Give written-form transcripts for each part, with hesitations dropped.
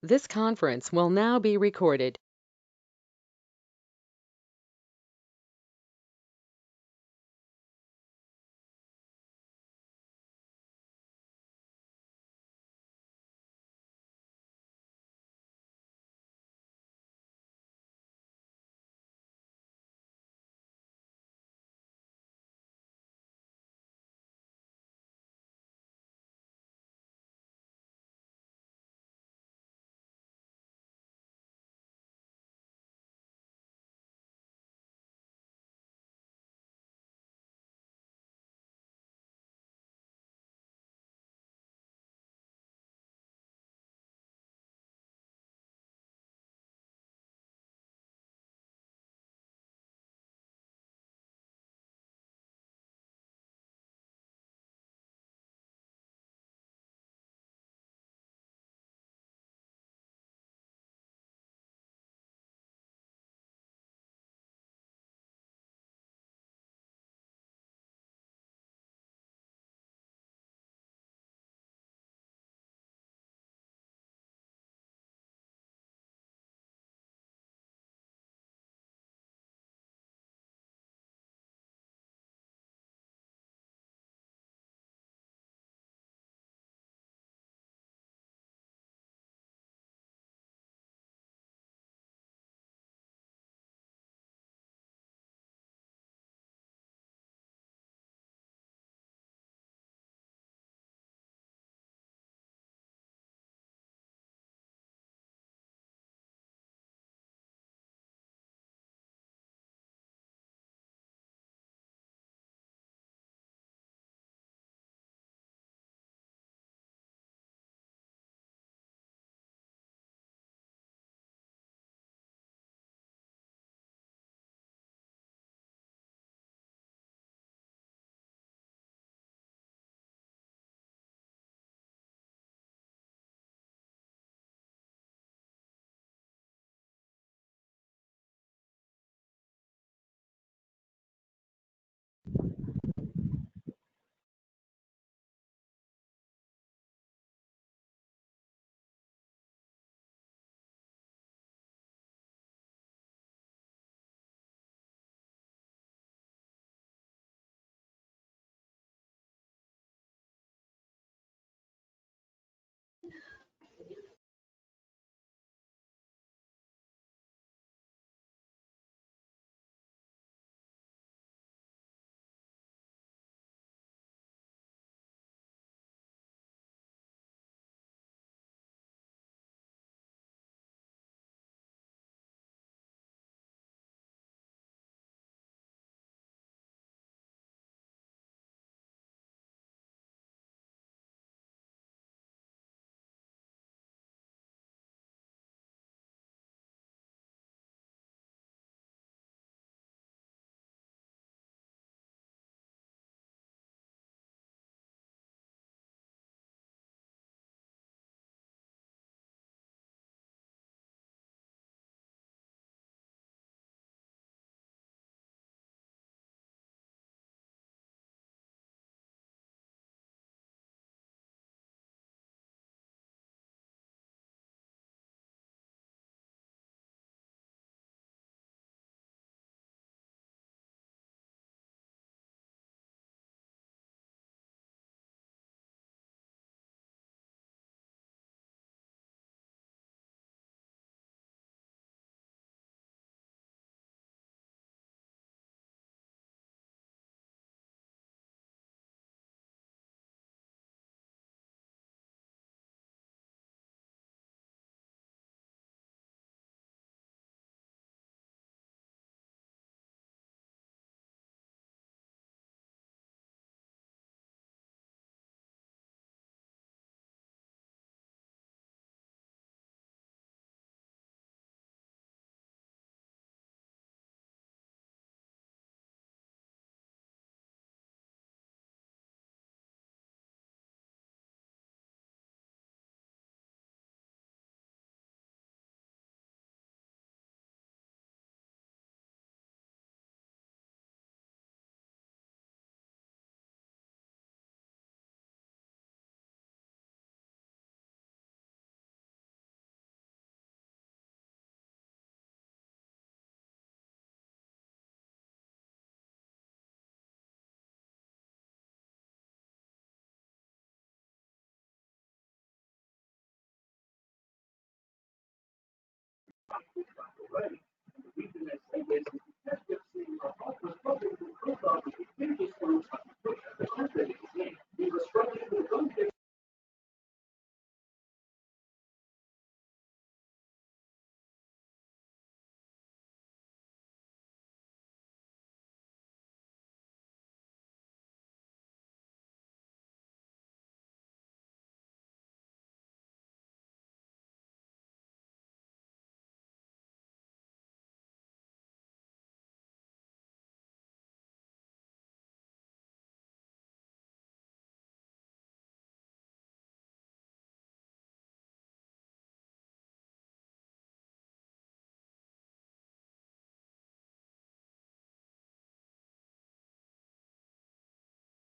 This conference will now be recorded.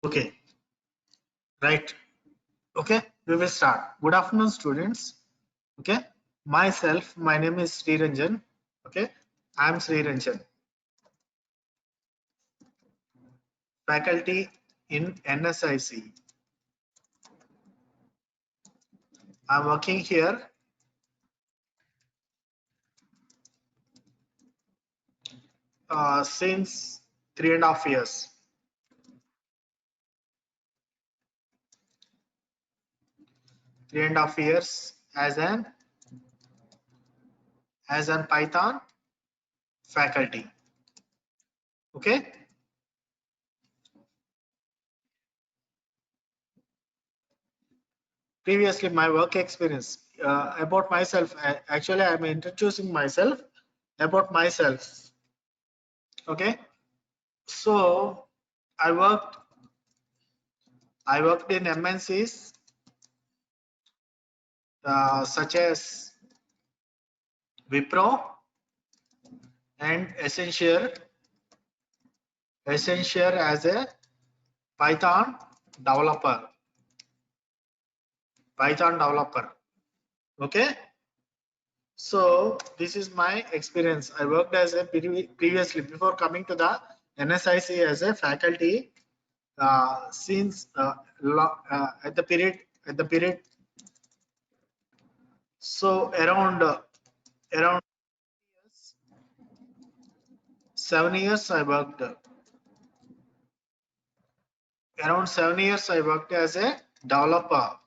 Okay, right. Okay, we will start. Good afternoon, students. Okay, my name is Sri Ranjan. Okay, I am Sri Ranjan, faculty in NSIC. I'm working here since 3.5 years. 3.5 years as an Python faculty. Okay. Previously, my work experience about myself. Actually, I'm introducing myself about myself. Okay. So I worked in MNCs such as Wipro and Accenture as a Python developer. Okay. So this is my experience. I worked as a previously before coming to the NSIC as a faculty since at the period. So around 7 years I worked. Around 7 years I worked as a developer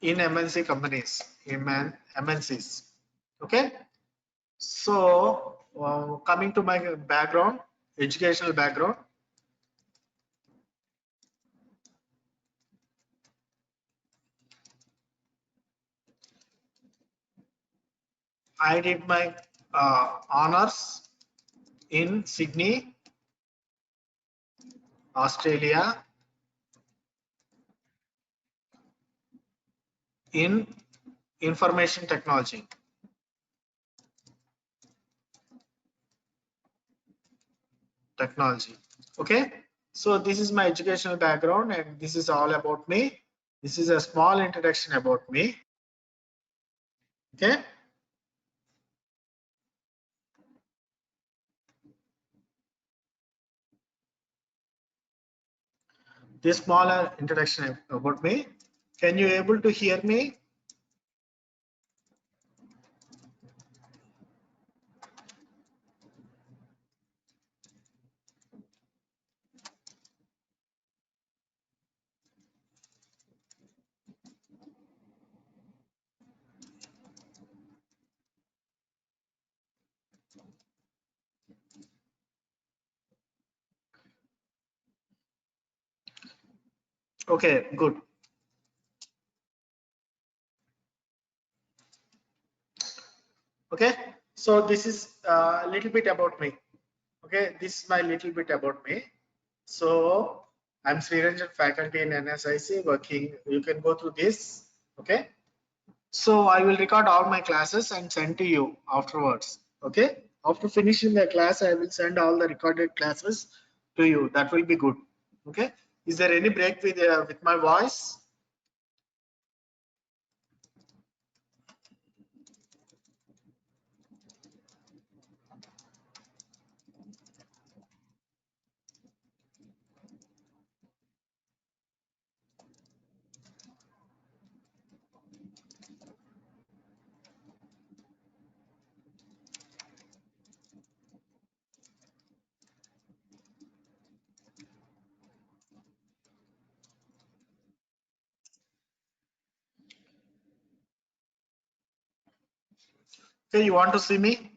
in MNC companies, MNCs. Okay. So coming to my background, educational background. I did my honors in Sydney, Australia, in information technology. Okay. So this is my educational background and this is all about me. This is a small introduction about me. Okay. This small introduction about me. Can you able to hear me? Okay, good. Okay, so this is a little bit about me. Okay, this is my little bit about me. So I'm Sri Ranjan, faculty in NSIC working. You can go through this. Okay, so I will record all my classes and send to you afterwards. Okay, after finishing the class, I will send all the recorded classes to you. That will be good. Okay, is there any break with my voice? Okay, you want to see me?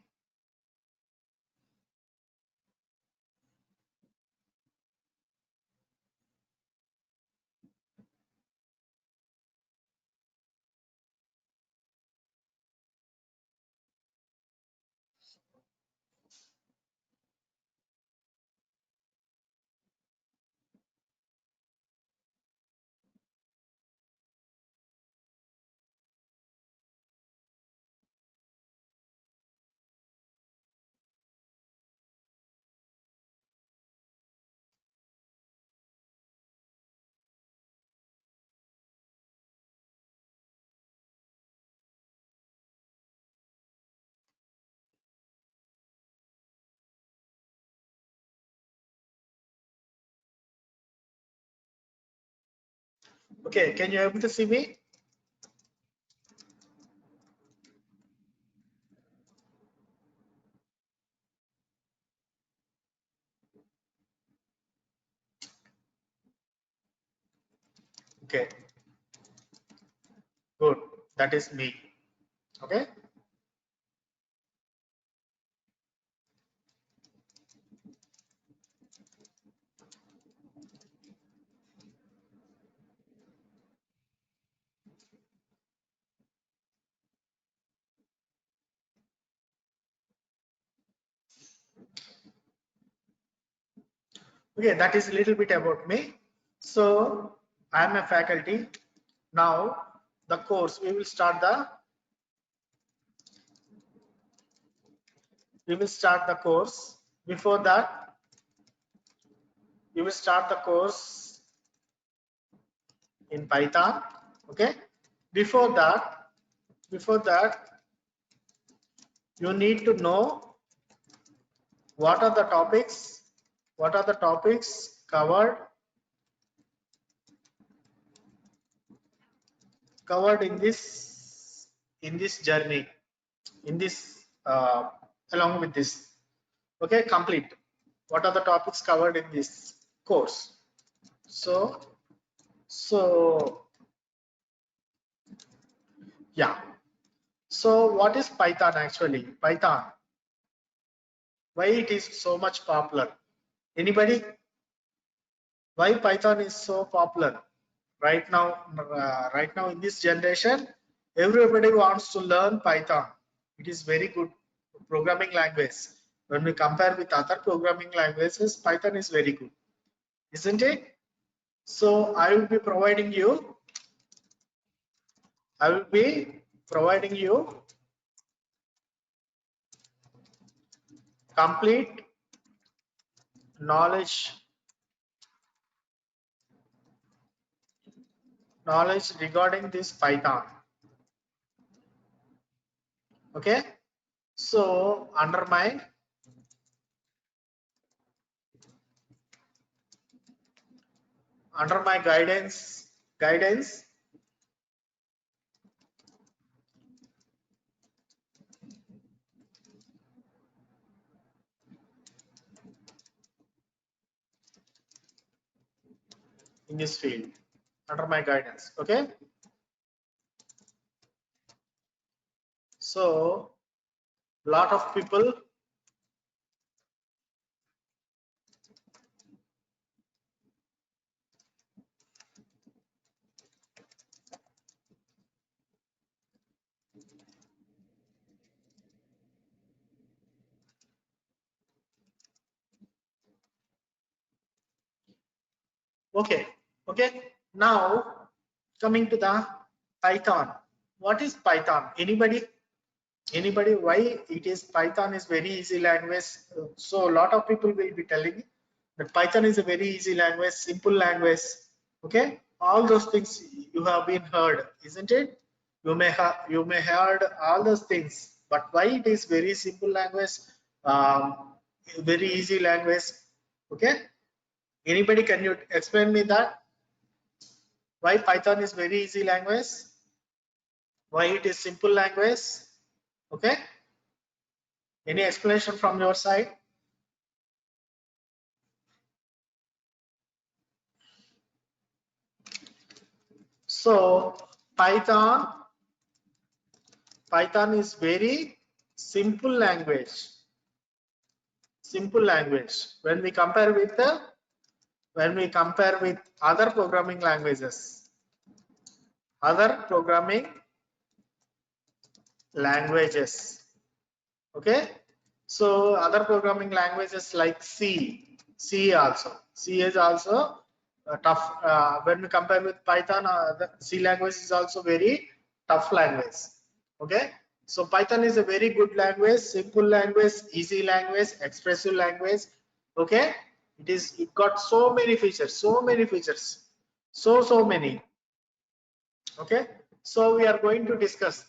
Okay, can you able to see me? Okay, good. That is me. Okay. Okay, that is a little bit about me. So I am a faculty. Now the course, we will start the course. Before that, we will start the course in Python. Okay. Before that, you need to know what are the topics, covered in this journey, in this along with this. Okay, complete. What are the topics covered in this course? So yeah. So what is Python actually? Python. Why it is so much popular? Anybody? Why Python is so popular right now? Right now in this generation, everybody wants to learn Python. It is very good programming language. When we compare with other programming languages, Python is very good, isn't it? So I will be providing you complete knowledge regarding this Python. Okay, so under my guidance, in this field, under my guidance. Okay, so lot of people okay. Now coming to the Python. What is Python? Anybody? Why it is Python is very easy language? So a lot of people will be telling that Python is a very easy language, simple language. Okay, all those things you have been heard, isn't it? You may heard all those things, but why it is very simple language, very easy language? Okay, anybody, can you explain me that? Why Python is very easy language? Why it is simple language? Okay, any explanation from your side? So Python is very simple language. Simple language. When we compare with other programming languages, okay. So other programming languages like C is also tough. When we compare with Python, the C language is also very tough language. Okay, so Python is a very good language, simple language, easy language, expressive language. Okay, it got so many features, so many. Okay, so we are going to discuss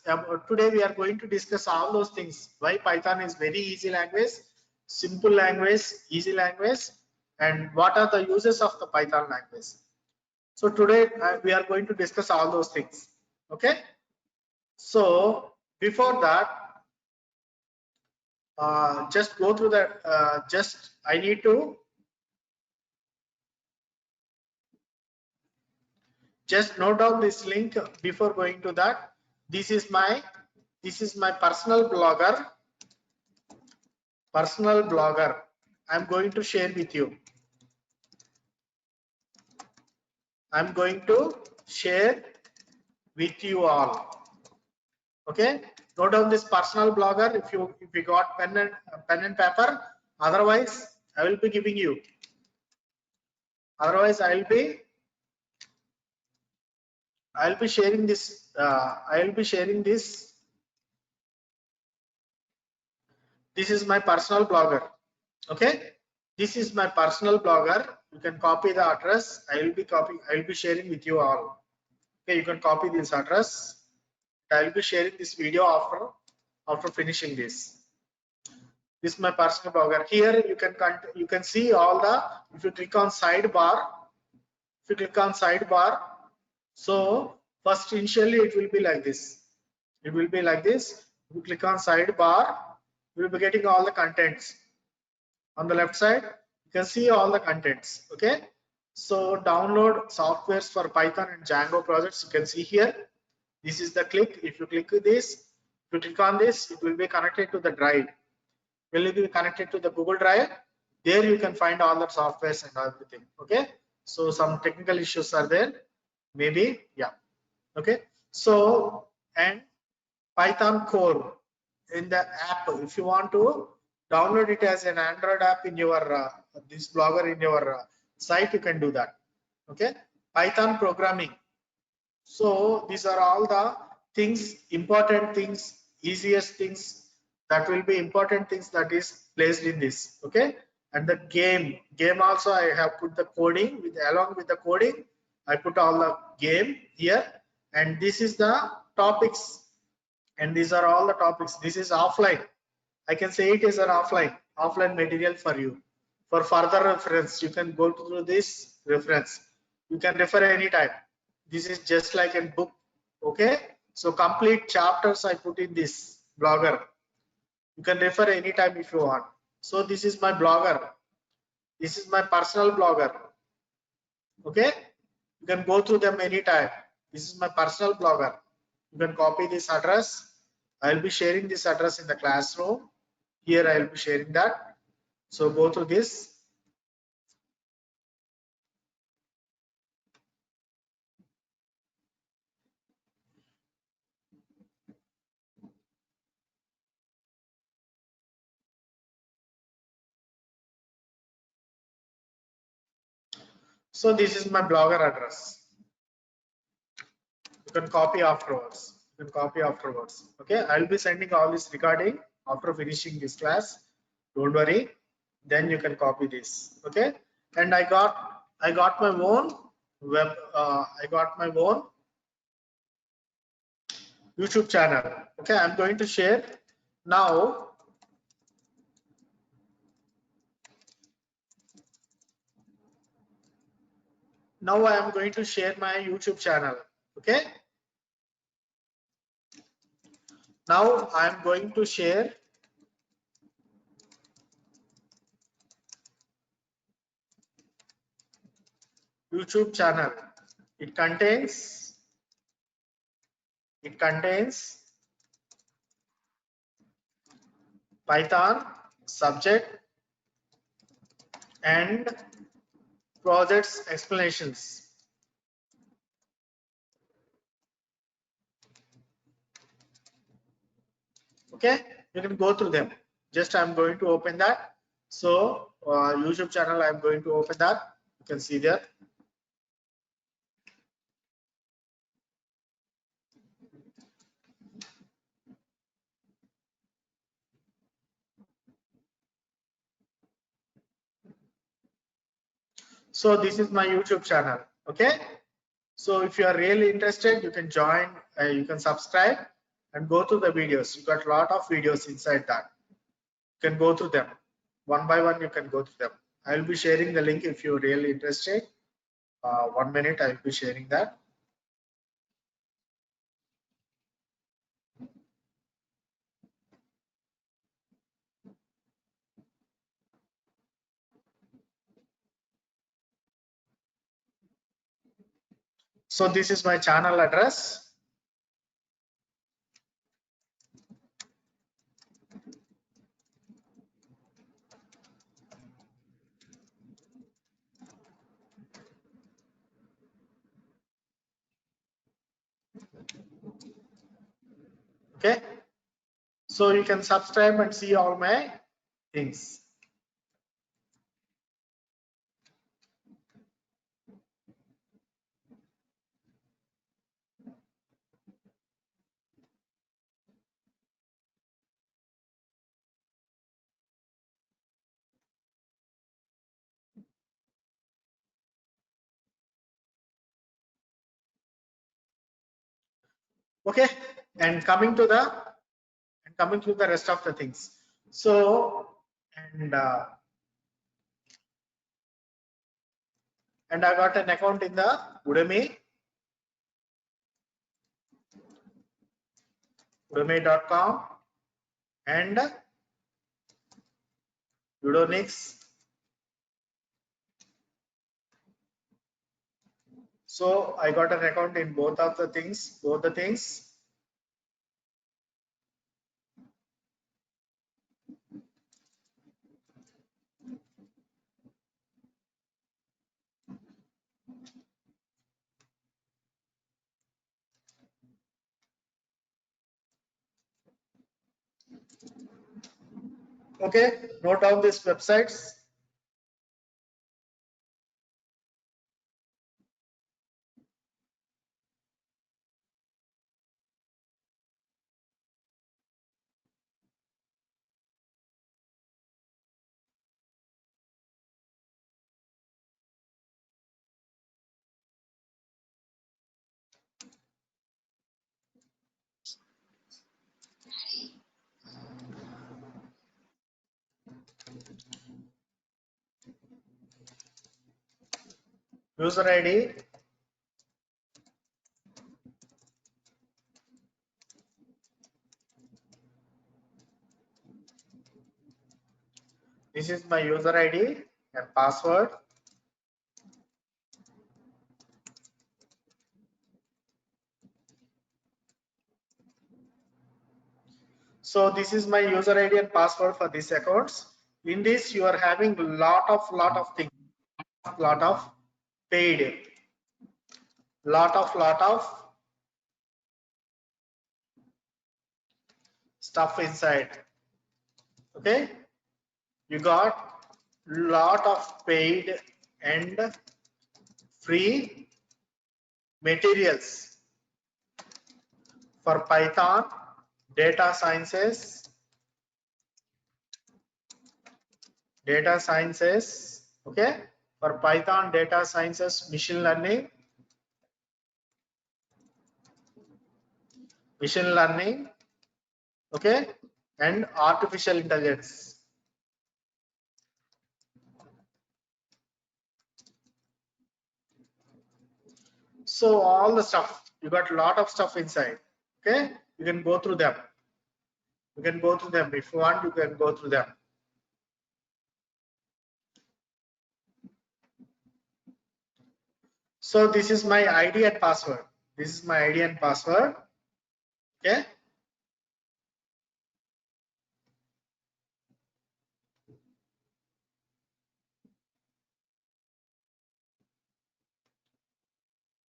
today. We are going to discuss all those things. Why Python is very easy language, simple language, easy language, and what are the uses of the Python language. So today we are going to discuss all those things. Okay, so before that, just go through that. I need to just note down this link before going to that. This is my personal blogger. I'm going to share with you. I'm going to share with you all. Okay, note down this personal blogger if you got pen and paper. Otherwise, I will be giving you. Otherwise, I'll be sharing this. This is my personal blogger. Okay, this is my personal blogger. You can copy the address. I will be sharing with you all. Okay, you can copy this address. I will be sharing this video after finishing this. This is my personal blogger. Here you can see all the. If you click on sidebar, so first initially it will be like this. If you click on sidebar, you will be getting all the contents. On the left side, you can see all the contents. Okay, so download softwares for Python and Django projects. You can see here. This is the click. If you click on this, it will be connected to the drive. Will be connected to the Google Drive. There you can find all the softwares and everything. Okay, so some technical issues are there. Maybe, yeah. Okay, so and Python core in the app. If you want to download it as an Android app in your this blogger in your site, you can do that. Okay, Python programming. So these are all the things, important things, easiest things that will be important things that is placed in this. Okay, and the game also I have put the coding along with the coding. I put all the game here, and this is the topics. And these are all the topics. This is offline. I can say it is an offline material for you. For further reference, you can go through this reference. You can refer anytime. This is just like a book. Okay. So complete chapters I put in this blogger. You can refer anytime if you want. So this is my blogger. This is my personal blogger. Okay. You can go through them anytime. This is my personal blogger. You can copy this address. I will be sharing this address in the classroom. Here I will be sharing that. So go to this. So this is my blogger address. You can copy afterwards. Okay, I'll be sending all this recording after finishing this class. Don't worry. Then you can copy this. Okay, and I got my own web. I got my own YouTube channel. Okay, I'm going to share now. Now I am going to share my YouTube channel. Okay. Now I am going to share YouTube channel. It contains Python subject and projects explanations. Okay, you can go through them. Just I'm going to open that. So YouTube channel, I'm going to open that. You can see there. So this is my YouTube channel. Okay. So if you are really interested, you can join, you can subscribe and go through the videos. You got a lot of videos inside that. You can go through them one by one. You can go through them. I will be sharing the link if you're really interested. 1 minute, I will be sharing that. So this is my channel address. Okay. So you can subscribe and see all my things. Okay. And coming to the rest of the things. So and I got an account in the Udemy.com and Udonix. So I got an account in both the things. Okay, note down these websites. User ID, this is my user ID and password. So this is my user ID and password for these accounts. In this, you are having lot of things, lot of paid, lot of stuff inside. Okay, you got lot of paid and free materials for Python, data sciences, okay, for Python, data sciences, machine learning, okay, and artificial intelligence. So all the stuff, you got a lot of stuff inside. Okay, you can go through them. If you want, you can go through them. So this is my ID and password. Okay.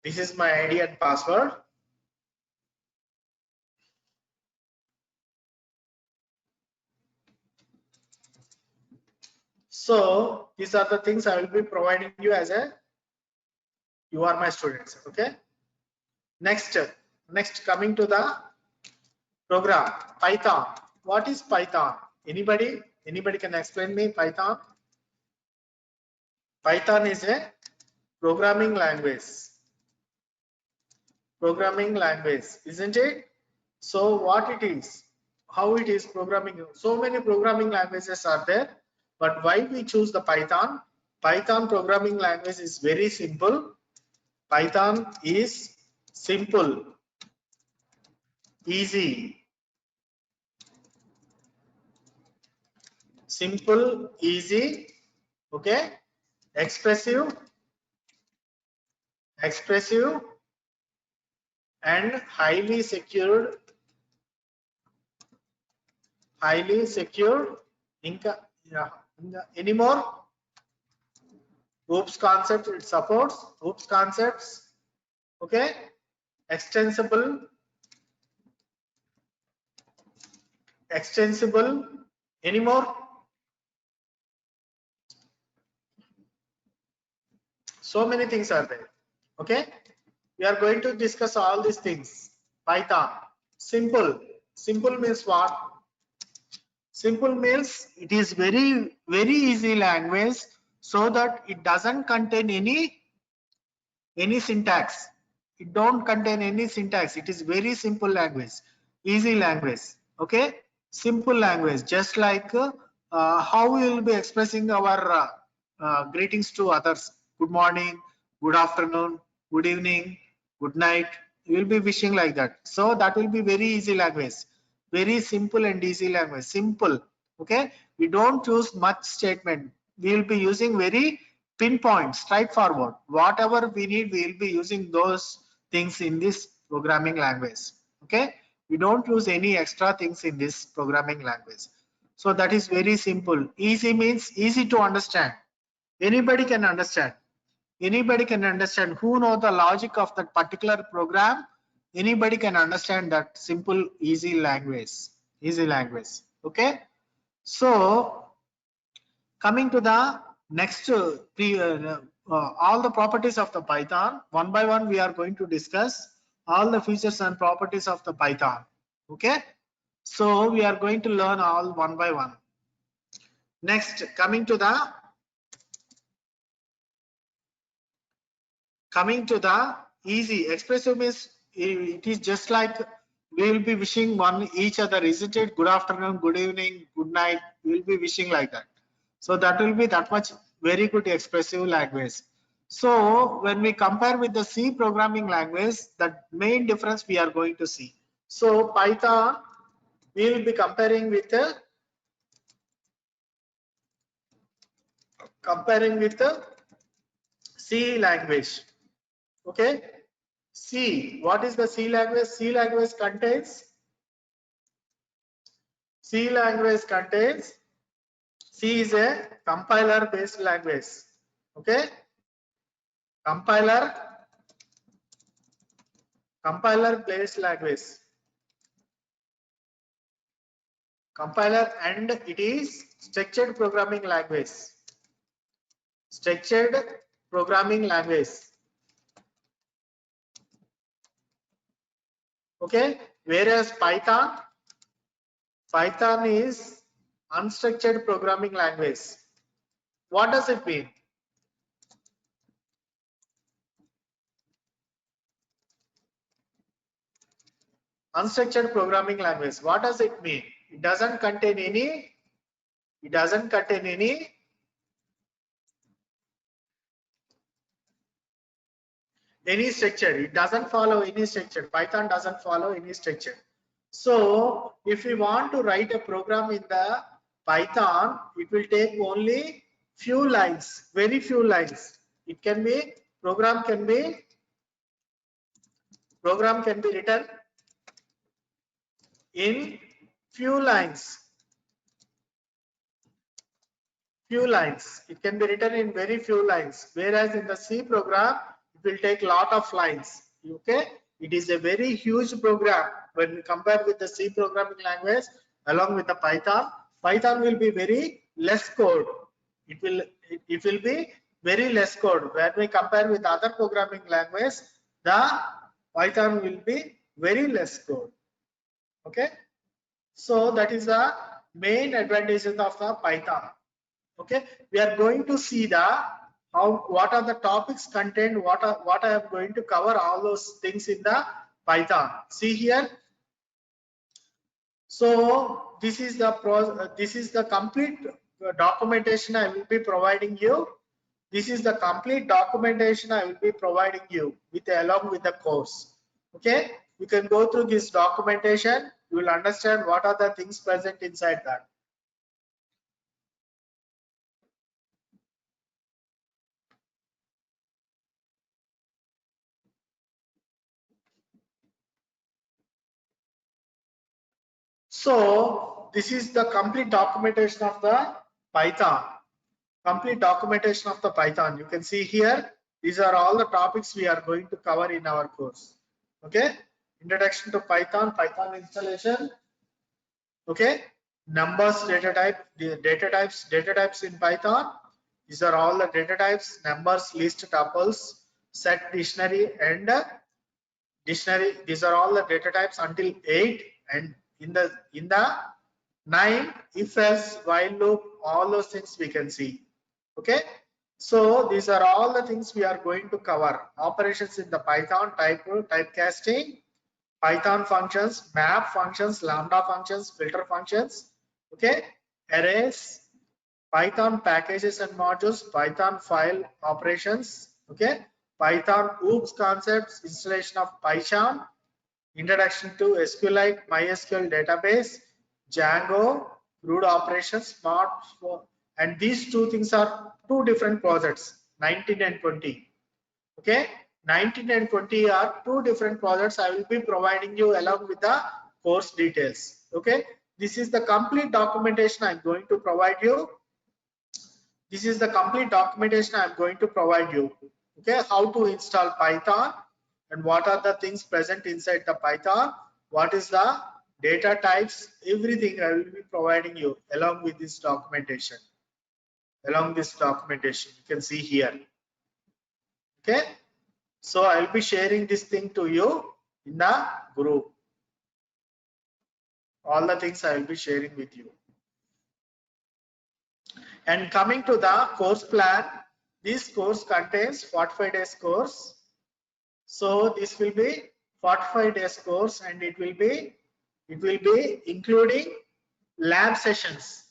This is my ID and password. So these are the things I will be providing you as a, you are my students. Okay. Next coming to the program, Python. What is Python? Anybody can explain me Python? Python is a programming language. Programming language, isn't it? So what it is, how it is programming? So many programming languages are there, but why we choose the Python? Python programming language is very simple. Python is simple, easy, okay, expressive, and highly secured. Yeah, any more? OOPS concept, it supports OOPS concepts. Okay, extensible, any more? So many things are there. Okay, we are going to discuss all these things. Python, simple means what? Simple means it is very easy language, so that it doesn't contain any syntax. It don't contain any syntax. It is very simple language, easy language. Okay, simple language, just like how we will be expressing our greetings to others. Good morning, good afternoon, good evening, good night. You will be wishing like that. So that will be very easy language, very simple and easy language. Simple. Okay, we don't use much statement. We will be using very pinpoint, straightforward. Whatever we need, we will be using those things in this programming language. Okay, we don't use any extra things in this programming language. So that is very simple. Easy means easy to understand. Anybody can understand. Anybody can understand. Who know the logic of that particular program, anybody can understand that simple, easy language. Easy language. Okay. So coming to the next all the properties of the Python, one by one we are going to discuss all the features and properties of the Python. Okay, so we are going to learn all one by one. Next, coming to the easy. Expressive means it is just like we will be wishing each other, isn't it? Good afternoon, good evening, good night. We will be wishing like that. So that will be that much very good expressive language. So when we compare with the C programming language, the main difference we are going to see. So Python, we will be comparing with the C language. Okay, C. What is the C language? C language contains C is a compiler based language. Okay, compiler based language. Compiler, and it is structured programming language. Structured programming language. Okay, whereas Python is unstructured programming language. What does it mean? Unstructured programming language. What does it mean? It doesn't contain any structure. It doesn't follow any structure. Python doesn't follow any structure. So if we want to write a program in the Python, it will take only few lines, very few lines. It can be program can be written in few lines. It can be written in very few lines, whereas in the C program will take a lot of lines. Okay, it is a very huge program when we compare with the C programming language along with the Python. Python will be very less code. It will be very less code. When we compare with other programming language, the Python will be very less code. Okay, so that is the main advantages of the Python. Okay, we are going to see the what are the topics contained, what I am going to cover all those things in the Python. See here. So this is the complete documentation I will be providing you. This is the complete documentation I will be providing you along with the course. Okay, you can go through this documentation. You will understand what are the things present inside that. So this is the complete documentation of the Python. Complete documentation of the Python. You can see here, these are all the topics we are going to cover in our course. Okay, introduction to Python, Python installation. Okay, numbers, data type, the data types in Python. These are all the data types: numbers, list, tuples, set, dictionary, and dictionary. These are all the data types until 8, and in the 9, if else, while loop, all those things we can see. Okay, so these are all the things we are going to cover. Operations in the Python, typecasting, Python functions, map functions, lambda functions, filter functions. Okay, arrays, Python packages and modules, Python file operations. Okay, Python OOPS concepts, installation of PyCharm, introduction to SQLite, MySQL database, Django, CRUD operations, Smart, and these two things are two different projects, 19 and 20. Okay, 19 and 20 are two different projects I will be providing you along with the course details. Okay, this is the complete documentation I'm going to provide you. This is the complete documentation I'm going to provide you. Okay, how to install Python and what are the things present inside the Python, what is the data types, everything I will be providing you along with this documentation. You can see here. Okay, so I will be sharing this thing to you in the group. All the things I will be sharing with you. And coming to the course plan, this course contains 45 days course. So this will be 45 days course, and it will be including lab sessions,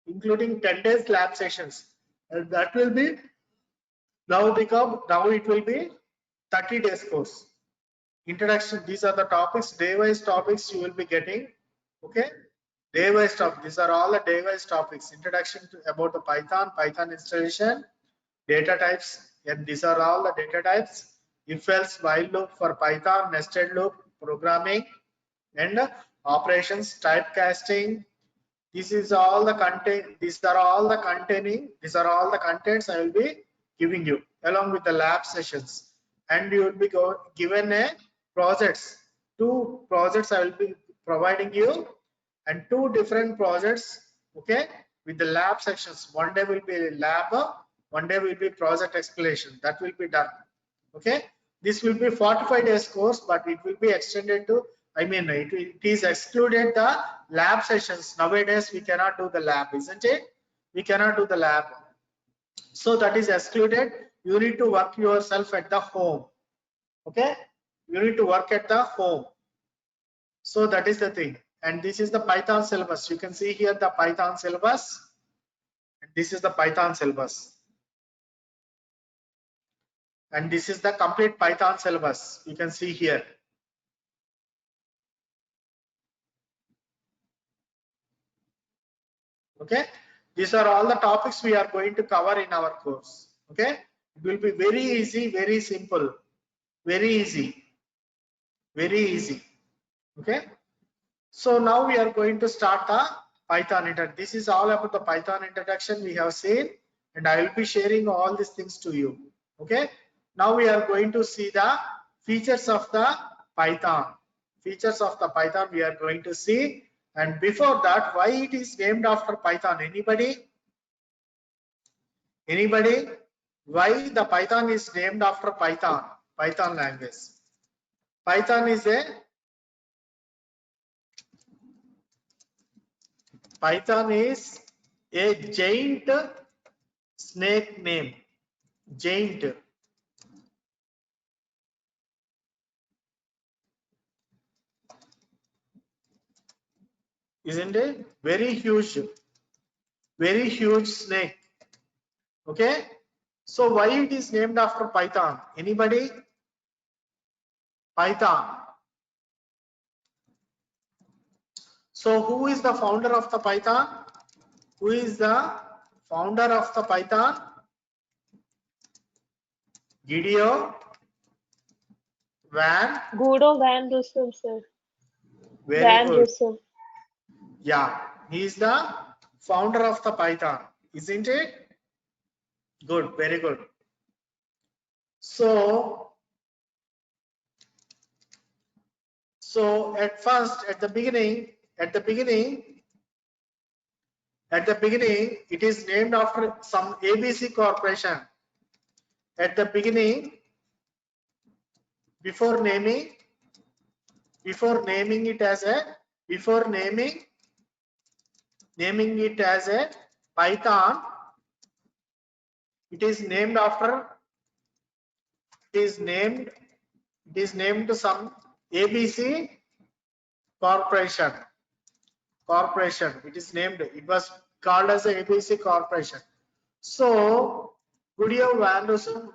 including 10 days lab sessions, and that will be now it will be 30 days course. Introduction, these are the topics, day-wise topics you will be getting. Okay, day-wise topics, these are all the day-wise topics. Introduction about the Python installation, data types, and these are all the data types. If else, while loop for Python, nested loop, programming, and operations, typecasting. This is all the content. These are all the contents I will be giving you along with the lab sessions, and you will be given a projects. 2 projects I will be providing you, and 2 different projects. Okay, with the lab sections. One day will be lab, one day will be project explanation. That will be done. Okay, this will be 45 days course, but it will be extended to, it is excluded the lab sessions. Nowadays we cannot do the lab, isn't it? We cannot do the lab, so that is excluded. You need to work yourself at the home. Okay, you need to work at the home. So that is the thing. And this is the Python syllabus. You can see here the Python syllabus, and this is the Python syllabus. And this is the complete Python syllabus. You can see here. Okay, these are all the topics we are going to cover in our course. Okay, it will be very easy, very simple, very easy. Okay, so now we are going to start the Python introduction. This is all about the Python introduction we have seen, and I will be sharing all these things to you. Okay, Now we are going to see the features of the Python. Features of the Python we are going to see. And before that, why it is named after Python? Anybody? Anybody? Why the Python is named after Python? Python language. Python is a giant snake name. Giant. Isn't it? Very huge snake. Okay. So why it is named after Python? Anybody? Python. So who is the founder of the Python? Who is the founder of the Python? Guido van Rossum, sir. Very Van good. Rossum. Yeah, he is the founder of the Python, isn't it? Good, very good. So at first, at the beginning, it is named after some ABC corporation. At the beginning, before naming it as a Python, it is named to some ABC corporation. It was called as a ABC corporation. So Guido van Rossum,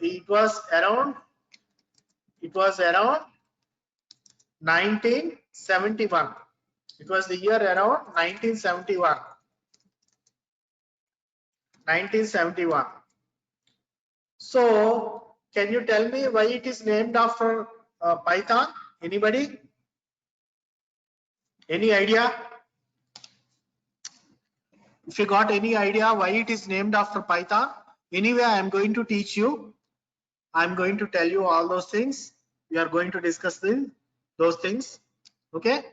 it was around 1971. It was the year around 1971. So can you tell me why it is named after Python? Anybody? Any idea? If you got any idea why it is named after Python, anyway, I am going to teach you. I am going to tell you all those things. We are going to discuss those things. Okay.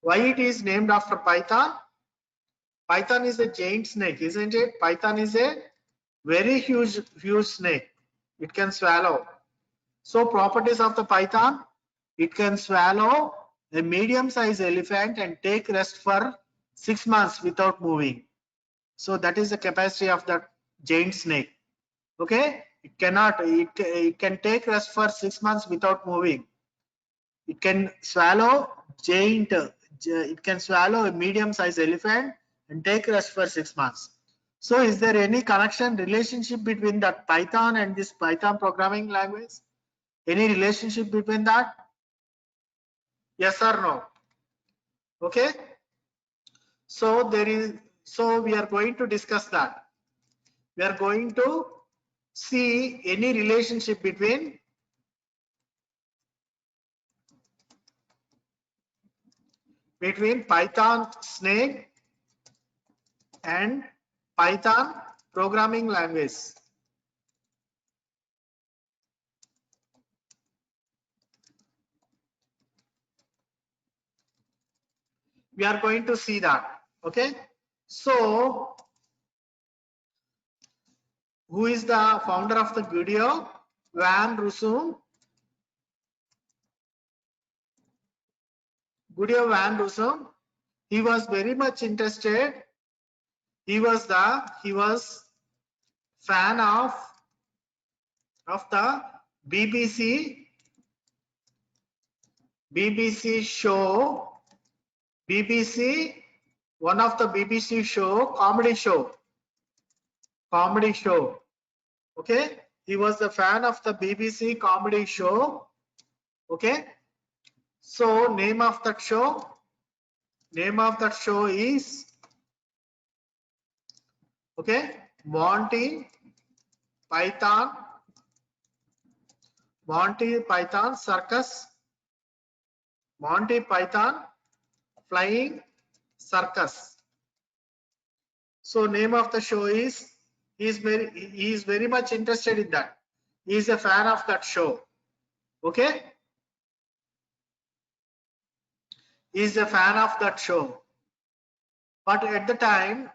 Why it is named after Python? Python is a giant snake, isn't it? Python is a very huge snake. It can swallow. So properties of the Python: it can swallow a medium-sized elephant and take rest for 6 months without moving. So that is the capacity of the giant snake. Okay, it can take rest for 6 months without moving. It can swallow a medium-sized elephant and take rest for 6 months. So is there any relationship between that Python and this Python programming language? Any relationship between that? Yes or no? Okay. So we are going to discuss that. We are going to see any relationship between Python snake and Python programming language. We are going to see that. Okay. So who is the founder of the Guido van Rossum? Guido van Rossum. He was very much interested. He was fan of the BBC show. One of the BBC show, comedy show. Okay, he was a fan of the BBC comedy show. Okay, so name of that show is, okay, Monty Python Circus. Monty Python Flying Circus. So name of the show is, he is very much interested in that. He is a fan of that show. Okay? He is a fan of that show. But at the time,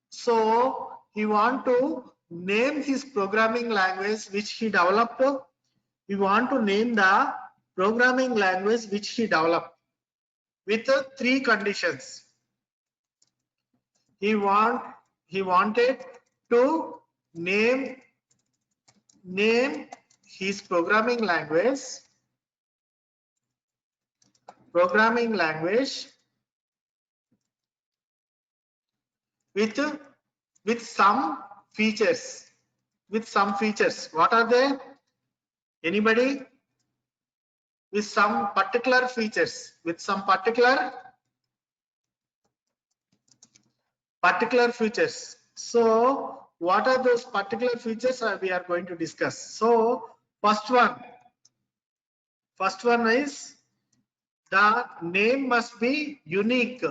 so he want to name his programming language which he developed. He want to name the programming language which he developed with three conditions. He wanted to name his programming language with some features. What are they? Anybody? With some particular features. So what are those particular features we are going to discuss? So first one is the name must be unique.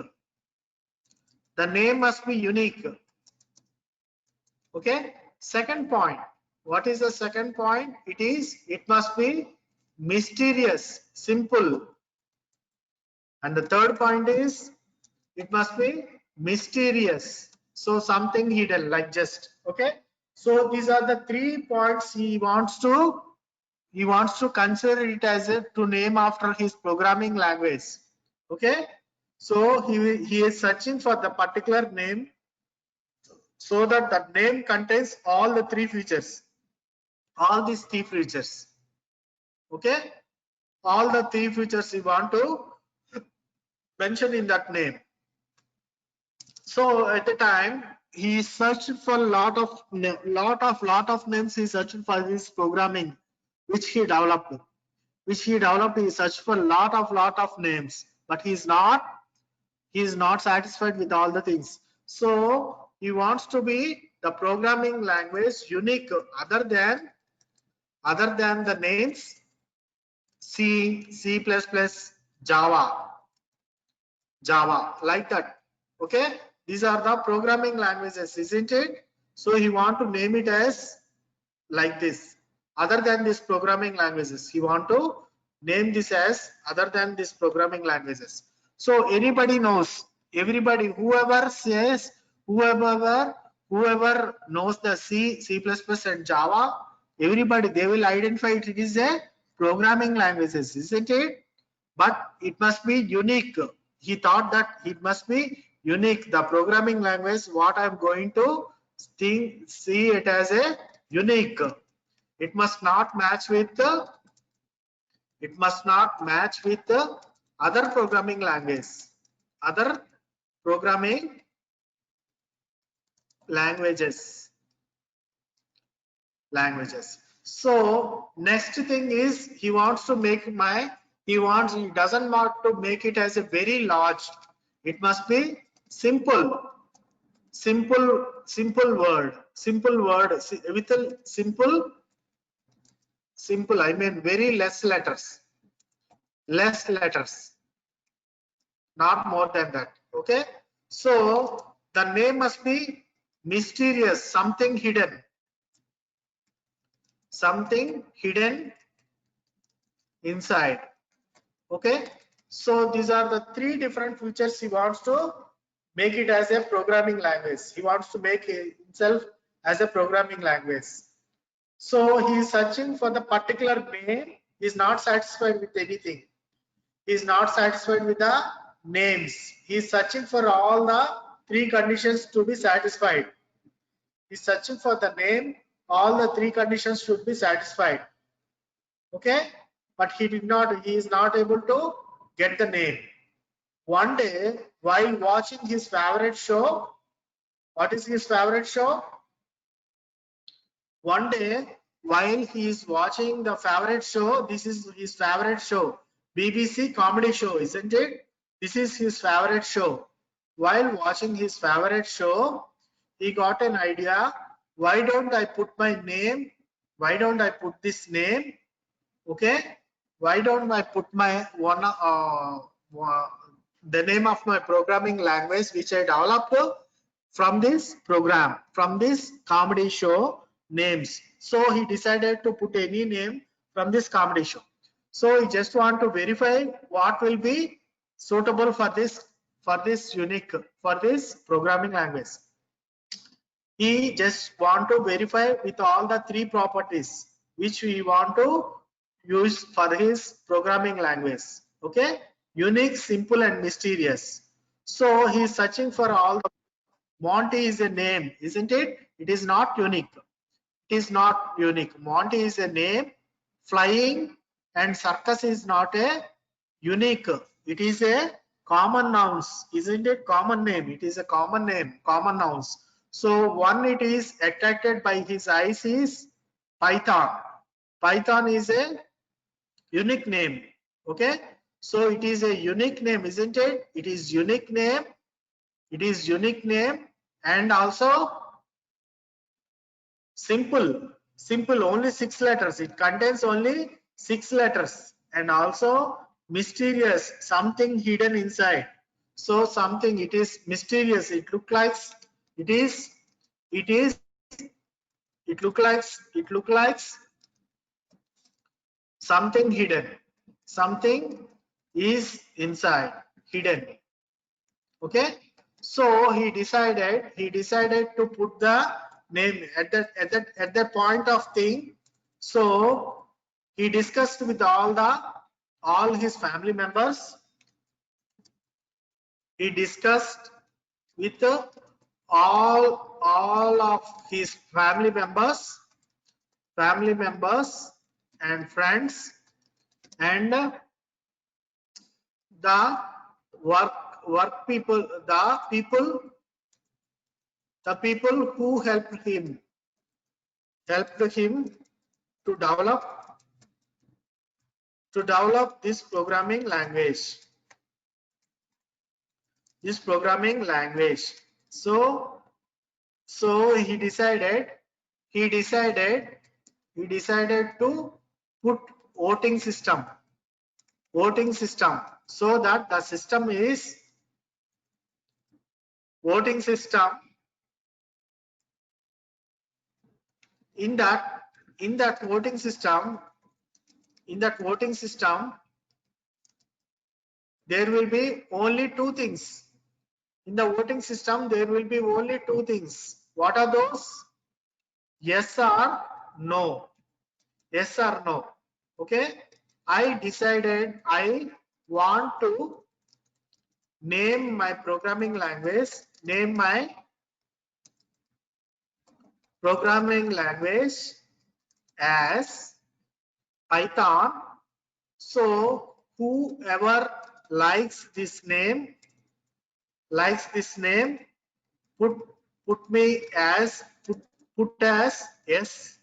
Okay. Second point. What is the second point? It must be mysterious, simple. And the third point is it must be mysterious. So something hidden, like just. Okay. So these are the 3 points he wants to consider it as to name after his programming language. Okay. So he is searching for the particular name so that the name contains all the 3 features. All these 3 features. Okay. All the 3 features you want to mention in that name. So at the time he searched for lot of names. He searched for his programming which he developed. He searched for lot of names, but he is not satisfied with all the things. So he wants to be the programming language unique other than the names C, C++, Java, like that. Okay, these are the programming languages, isn't it? So he want to name it as like this. Other than these programming languages, he want to name this as other than these programming languages. So anybody knows, everybody, whoever knows the C, C++ and Java, everybody, they will identify it is a programming languages, isn't it? But it must be unique. He thought that it must be unique. The programming language, what I'm going to see it as a unique. It must not match with the other programming languages. So next thing is he doesn't want to make it as a very large. It must be simple word with a simple, I mean very less letters, not more than that. Okay, so the name must be mysterious, something hidden inside. Okay, so these are the 3 different features he wants to make it as a programming language. He wants to make himself as a programming language. So he is searching for the particular name. He is not satisfied with anything. He is not satisfied with the names. He is searching for all the 3 conditions to be satisfied. He is searching for the name. All the 3 conditions should be satisfied. Okay, but he is not able to get the name. One day, while watching his favorite show, what is his favorite show? One day, while he is watching the favorite show, this is his favorite show, BBC comedy show, isn't it? This is his favorite show. While watching his favorite show, he got an idea. Why don't I put my name? Why don't I put this name? Okay. Why don't I put my the name of my programming language which I developed from this program, from this comedy show names. So he decided to put any name from this comedy show. So he just want to verify what will be suitable for this unique, for this programming language. He just want to verify with all the three properties which we want to use for his programming language. Okay, unique, simple, and mysterious. So he is searching for all the. Monty is a name, isn't it? It is not unique. It is not unique. Monty is a name. Flying and circus is not a unique. It is a common nouns, isn't it? Common name. It is a common name, common nouns. So one it is attracted by his eyes is Python. Python is a unique name. Okay. So it is a unique name, isn't it? It is unique name. It is unique name and also simple. Simple, only 6 letters. It contains only 6 letters and also mysterious, something hidden inside. So something, it is mysterious. It look like it look like something hidden. Something is inside, hidden. Okay. So he decided to put the name at that point of thing. So he discussed with all his family members. He discussed with all of his family members and friends and the work people, the people who helped him to develop this programming language. So he decided to put voting system so that the system is voting system. In that voting system, there will be only two things. In the voting system, there will be only two things. What are those? Yes or no. Yes or no. Okay. I decided I want to name my programming language. Name my programming language as Python. So whoever likes this name, put me as put as yes.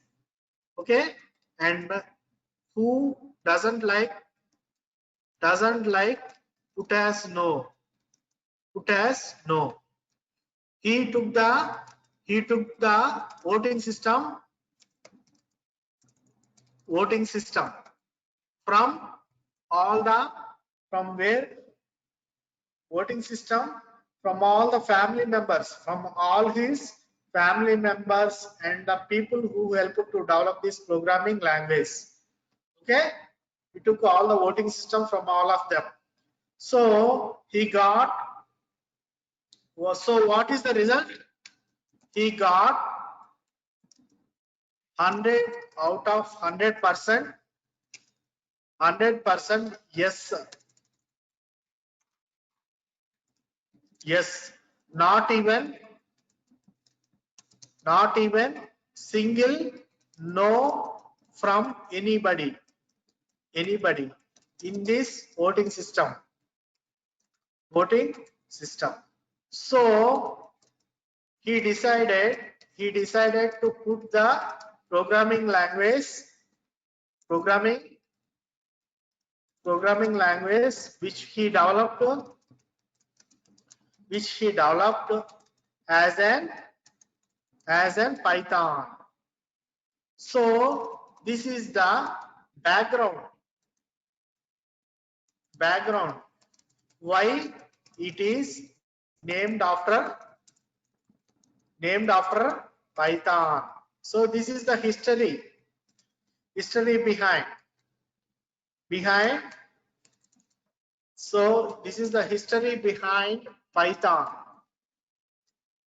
Okay. And who doesn't like put as no. He took the voting system from all the voting system from all the family members, from all his family members and the people who helped to develop this programming language. Okay, he took all the voting system from all of them. So he got, so what is the result? He got 100 out of 100%. 100% yes, sir. Yes, not even single no from anybody in this voting system. So he decided to put the programming language which he developed as an Python. So this is the background why it is named after named after Python. So this is the history behind. So this is the history behind Python.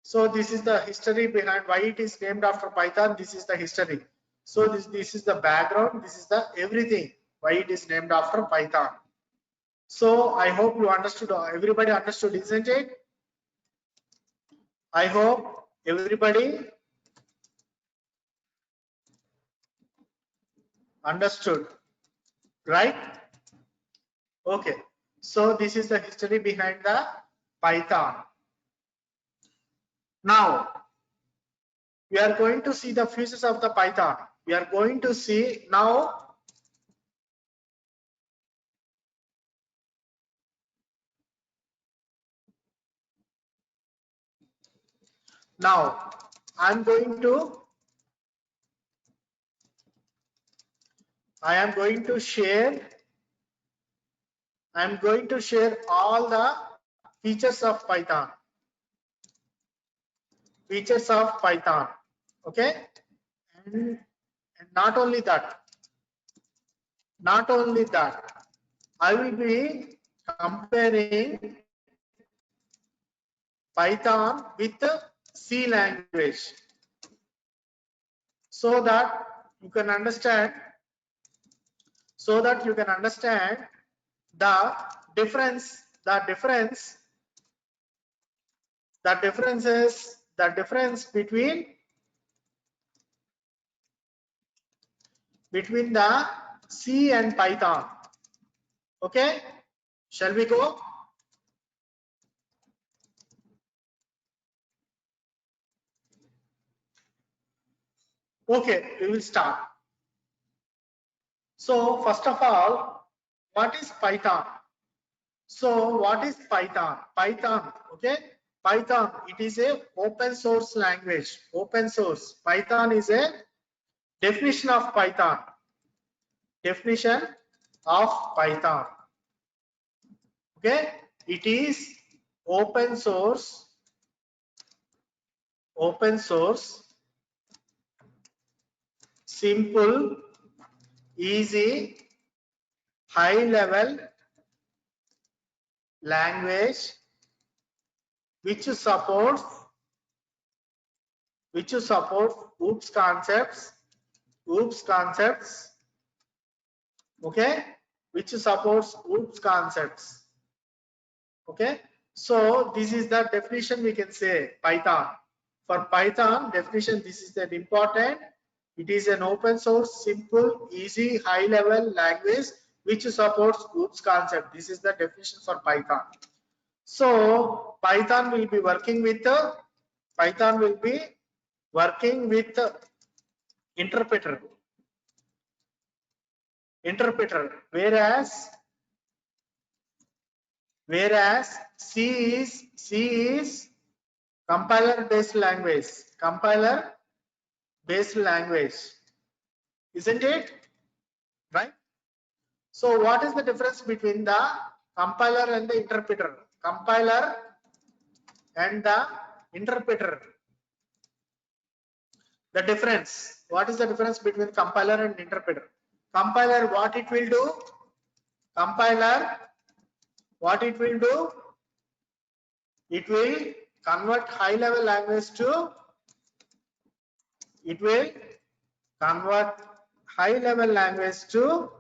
So this is the history behind why it is named after Python. This is the history. So this is the background. This is the everything why it is named after Python. So I hope you understood. Everybody understood, isn't it? I hope everybody understood, right? Okay. So this is the history behind the Python. Now we are going to see the features of the Python. We are going to see now. Now I am going to share. I am going to share all the features of Python. Features of Python. Okay. And not only that. I will be comparing Python with C language so that you can understand the difference between the C and Python. Okay, shall we go? Okay, we will start. So first of all, what is Python? So what is Python? Python, okay? Python, it is a open source language. Open source. Python is a definition of Python. Definition of Python. Okay? It is open source. Open source. Simple, easy, high level language which supports OOPS concepts, okay, which supports OOPS concepts. Okay, so this is the definition we can say Python. For Python definition, this is that important. It is an open source, simple, easy, high level language which supports OOPS concept. This is the definition for Python. So Python will be working with interpreter, whereas C is compiler based language, isn't it? Right? So what is the difference between the compiler and the interpreter? Compiler and the interpreter. The difference. What is the difference between compiler and interpreter? Compiler, what it will do? Compiler, what it will do? It will convert high level language to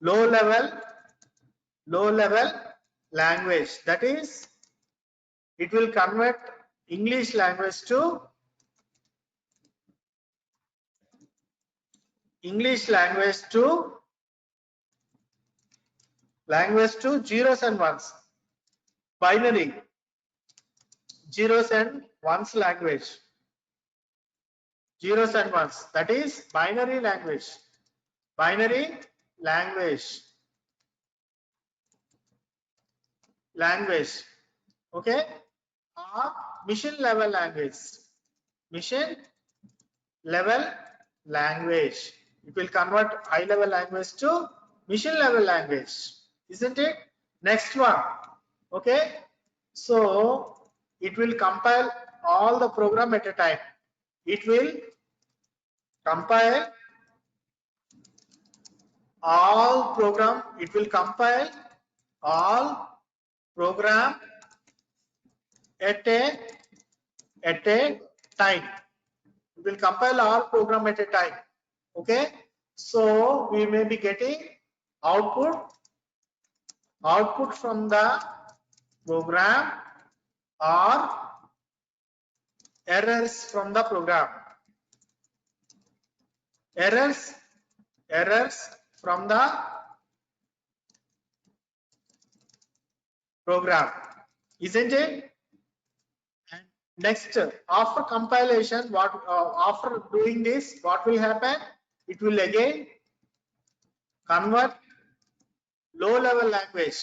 low level language. That is, it will convert English language to zeros and ones, binary, zeros and ones language, zeros and ones. That is binary language, okay, or mission level language. It will convert high level language to mission level language, isn't it? Next one, okay, so it will compile all the program at a time. It will compile all program. It will compile all program at a time. It will compile all program at a time. Okay, so we may be getting output from the program or errors from the program. Errors from the program, isn't it? And next, after compilation, after doing this, what will happen? It will again convert low level language,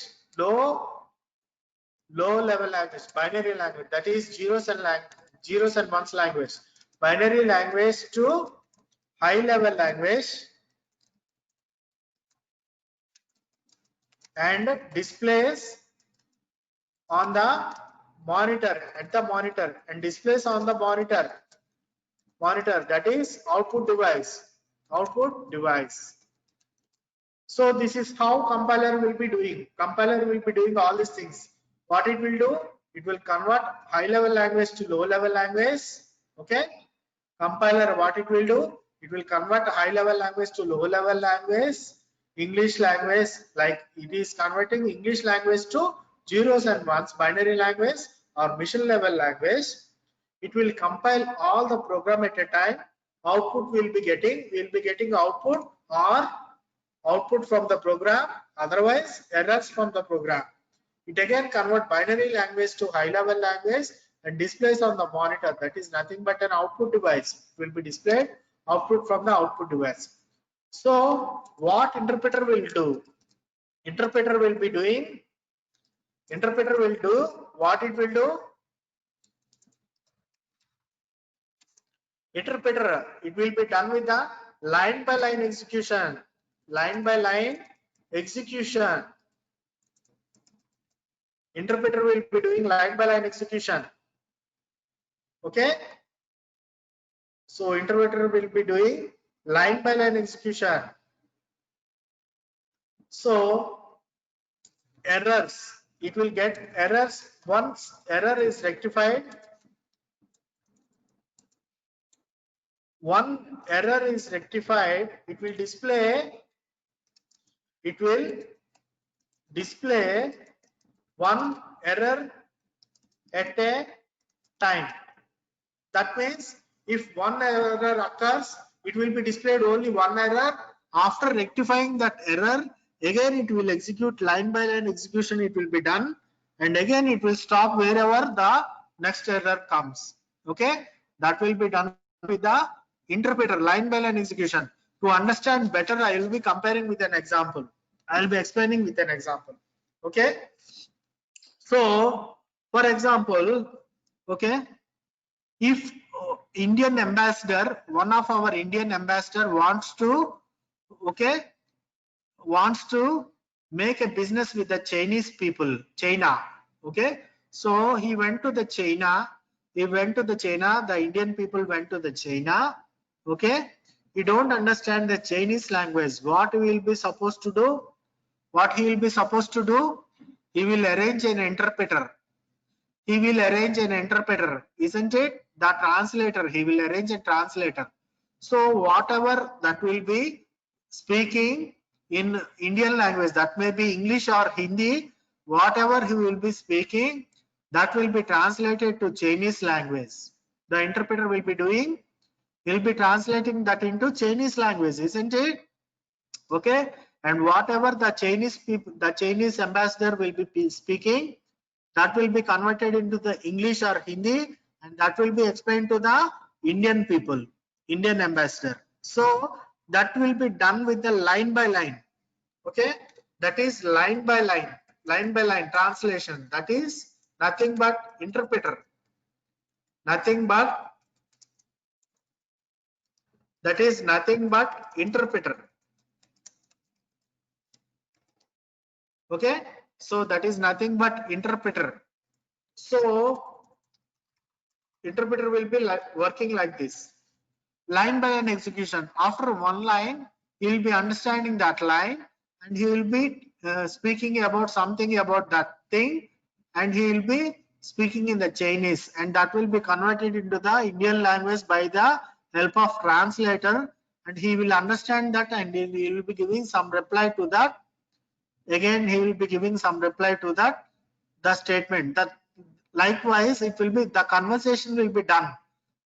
binary language, that is zeros and ones language, binary language to high level language, and displays on the monitor, and displays on the monitor, that is output device. So this is how compiler will be doing. Compiler will be doing all these things. What it will do? It will convert high level language to low level language. Okay. Compiler, what it will do? It will convert high level language to low level language. English language, like it is converting English language to zeros and ones, binary language or mission level language. It will compile all the program at a time. Output will be getting output or output from the program, otherwise errors from the program. It again convert binary language to high level language and displays on the monitor, that is nothing but an output device. It will be displayed output from the output device. So what interpreter will do? Interpreter will do what it will do? Interpreter, it will be done with the line by line execution. Interpreter will be doing line by line execution. Okay, so interpreter will be doing line by line execution. So errors, it will get errors. Once error is rectified, it will display one error at a time. That means if one error occurs, it will be displayed only one error. After rectifying that error, again it will execute line by line execution. It will be done, and again it will stop wherever the next error comes. Okay, that will be done with the interpreter, line by line execution. To understand better, I will be comparing with an example. I will be explaining with an example. Okay, so for example, okay, if Indian ambassador, one of our Indian ambassador wants to make a business with the Chinese people, China. Okay, so he went to the China. The Indian people went to the China. Okay, he don't understand the Chinese language. What he will be supposed to do? He will arrange an interpreter. Isn't it? The translator, he will arrange a translator. So whatever that will be speaking in Indian language, that may be English or Hindi, whatever he will be speaking, that will be translated to Chinese language. The interpreter will be doing, he'll be translating that into Chinese language, isn't it? Okay, and whatever the Chinese ambassador will be speaking, that will be converted into the English or Hindi, and that will be explained to the Indian people, Indian ambassador. So that will be done with the line by line. Okay, that is line by line translation. That is nothing but interpreter. That is nothing but interpreter. Okay, so that is nothing but interpreter. So interpreter will be working like this. Line by line execution. After one line, he will be understanding that line and he will be speaking about something about that thing, and he will be speaking in the Chinese, and that will be converted into the Indian language by the help of translator, and he will understand that and he will be giving some reply to that. Again, he will be giving some reply to that, the statement. That likewise, it will be the conversation will be done.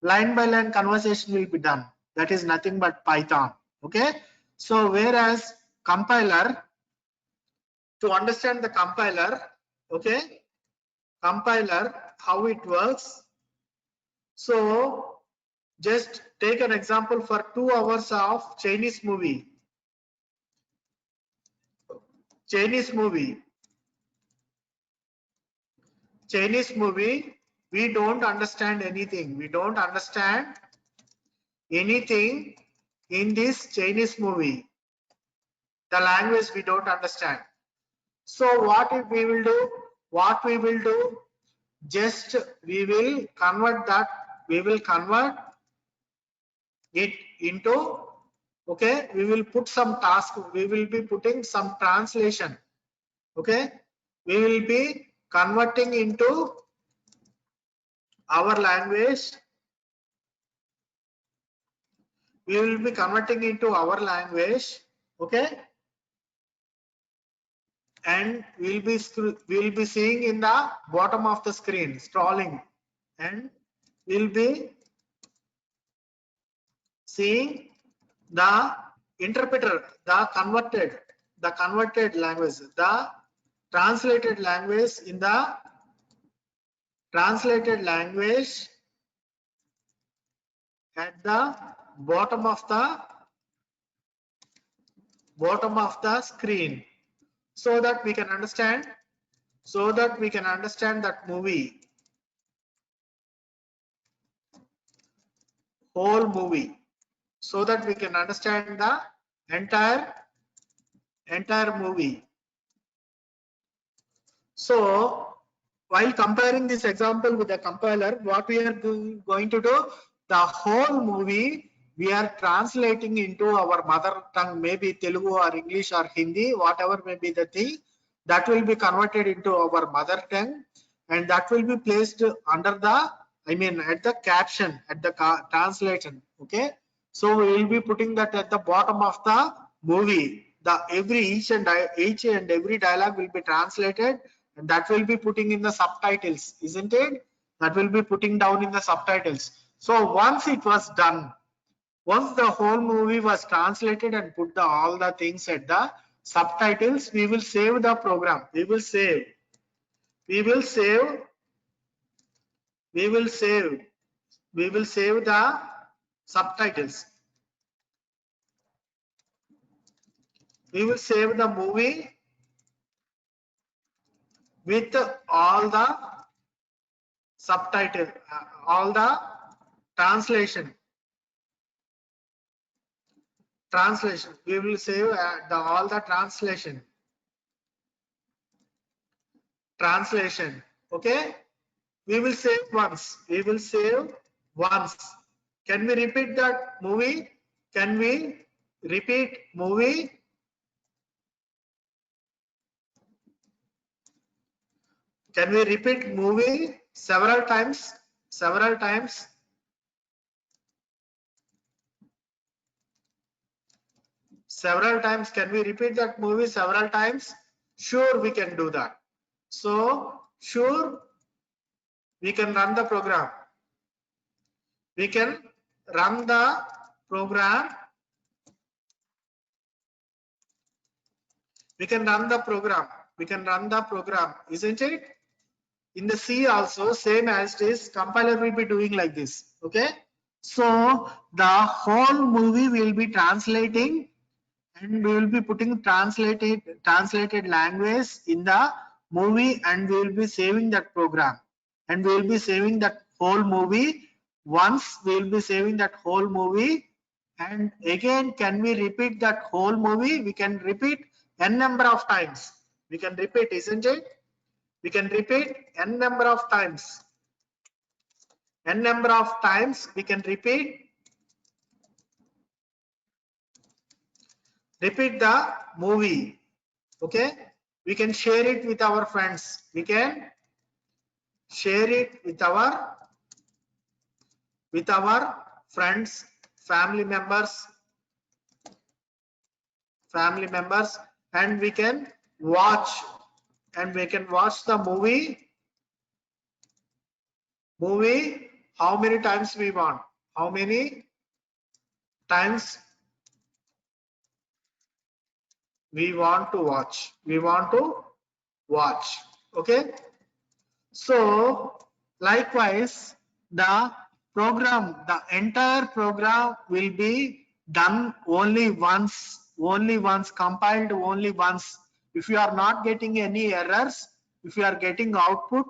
Line by line conversation will be done. That is nothing but Python. Okay. So whereas compiler, to understand the compiler, okay, compiler, how it works. So just take an example for 2 hours of Chinese movie. Chinese movie, we don't understand anything. We don't understand anything in this Chinese movie. The language we don't understand. So what we will do? What we will do? Just we will convert that. We will convert it into, okay, we will put some task. We will be putting some translation. Okay, we will be converting into our language. We will be converting into our language. Okay, and we'll be seeing in the bottom of the screen scrolling, and we'll be seeing the interpreter, the converted language, the translated language in the translated language at the bottom of the screen, so that we can understand that movie, whole movie, so that we can understand the entire movie. So while comparing this example with the compiler, what we are going to do, the whole movie we are translating into our mother tongue, maybe Telugu or English or Hindi, whatever may be the thing, that will be converted into our mother tongue, and that will be placed under the, I mean, at the caption, at the translation. Okay, so we will be putting that at the bottom of the movie. Each and every dialogue will be translated, and that will be putting in the subtitles, isn't it? That will be putting down in the subtitles. So once it was done, once the whole movie was translated and put all the things at the subtitles, we will save the program. We will save the subtitles. We will save the movie with all the subtitle, all the translation. We will save all the translation. Okay, we will save once. Can we repeat that movie? Can we repeat movie? Can we repeat movie several times? Can we repeat that movie several times? Sure, we can do that. So sure, we can run the program. We can run the program. Isn't it? In the C also, same as this, compiler will be doing like this. Okay, so the whole movie will be translating, and we will be putting translated language in the movie, and we will be saving that program, and we will be saving that whole movie. Once we will be saving that whole movie, and again, can we repeat that whole movie? We can repeat n number of times. We can repeat, isn't it? We can repeat n number of times. n number of times we can repeat the movie. Okay, we can share it with our friends, we can share it with our friends, family members, and we can watch the movie how many times we want, how many times we want to watch. Okay, so likewise the entire program will be done only once, compiled only once. If you are not getting any errors, if you are getting output,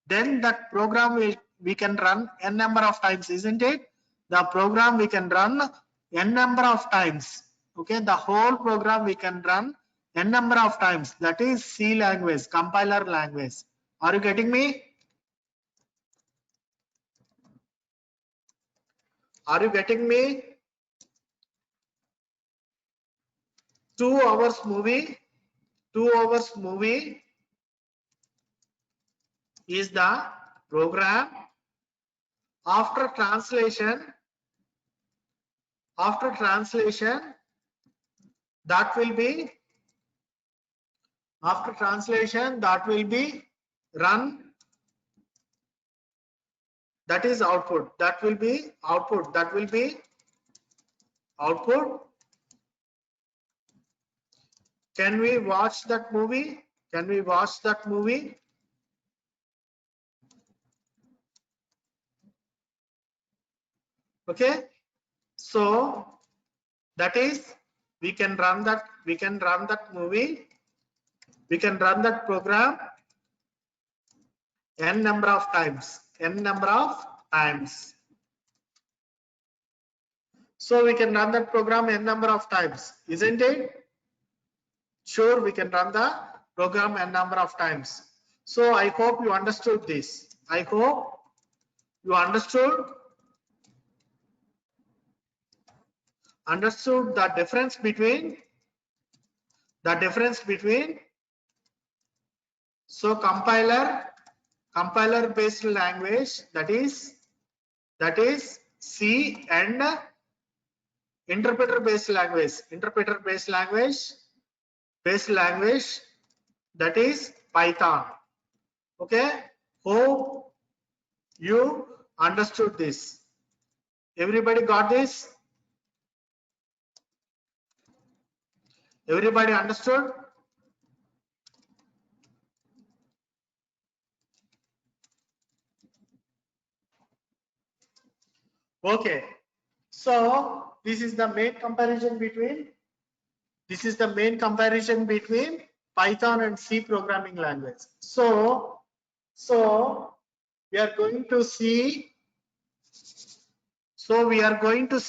then that program we can run n number of times, isn't it? The program we can run n number of times. Okay, the whole program we can run n number of times. That is C language, compiler language. Are you getting me? Are you getting me? 2 hours movie is the program. After translation that will be run. That is output. That will be output. Can we watch that movie? Okay, so that is we can run that movie, we can run that program n number of times. So we can run that program n number of times, isn't it? Sure, we can run the program n number of times. So I hope you understood this. I hope you understood the difference between so compiler based language, that is C, and interpreter based language that is Python. Okay, hope you understood this. Everybody got this? Everybody understood? Okay, so this is the main comparison between Python and C programming language. So we are going to see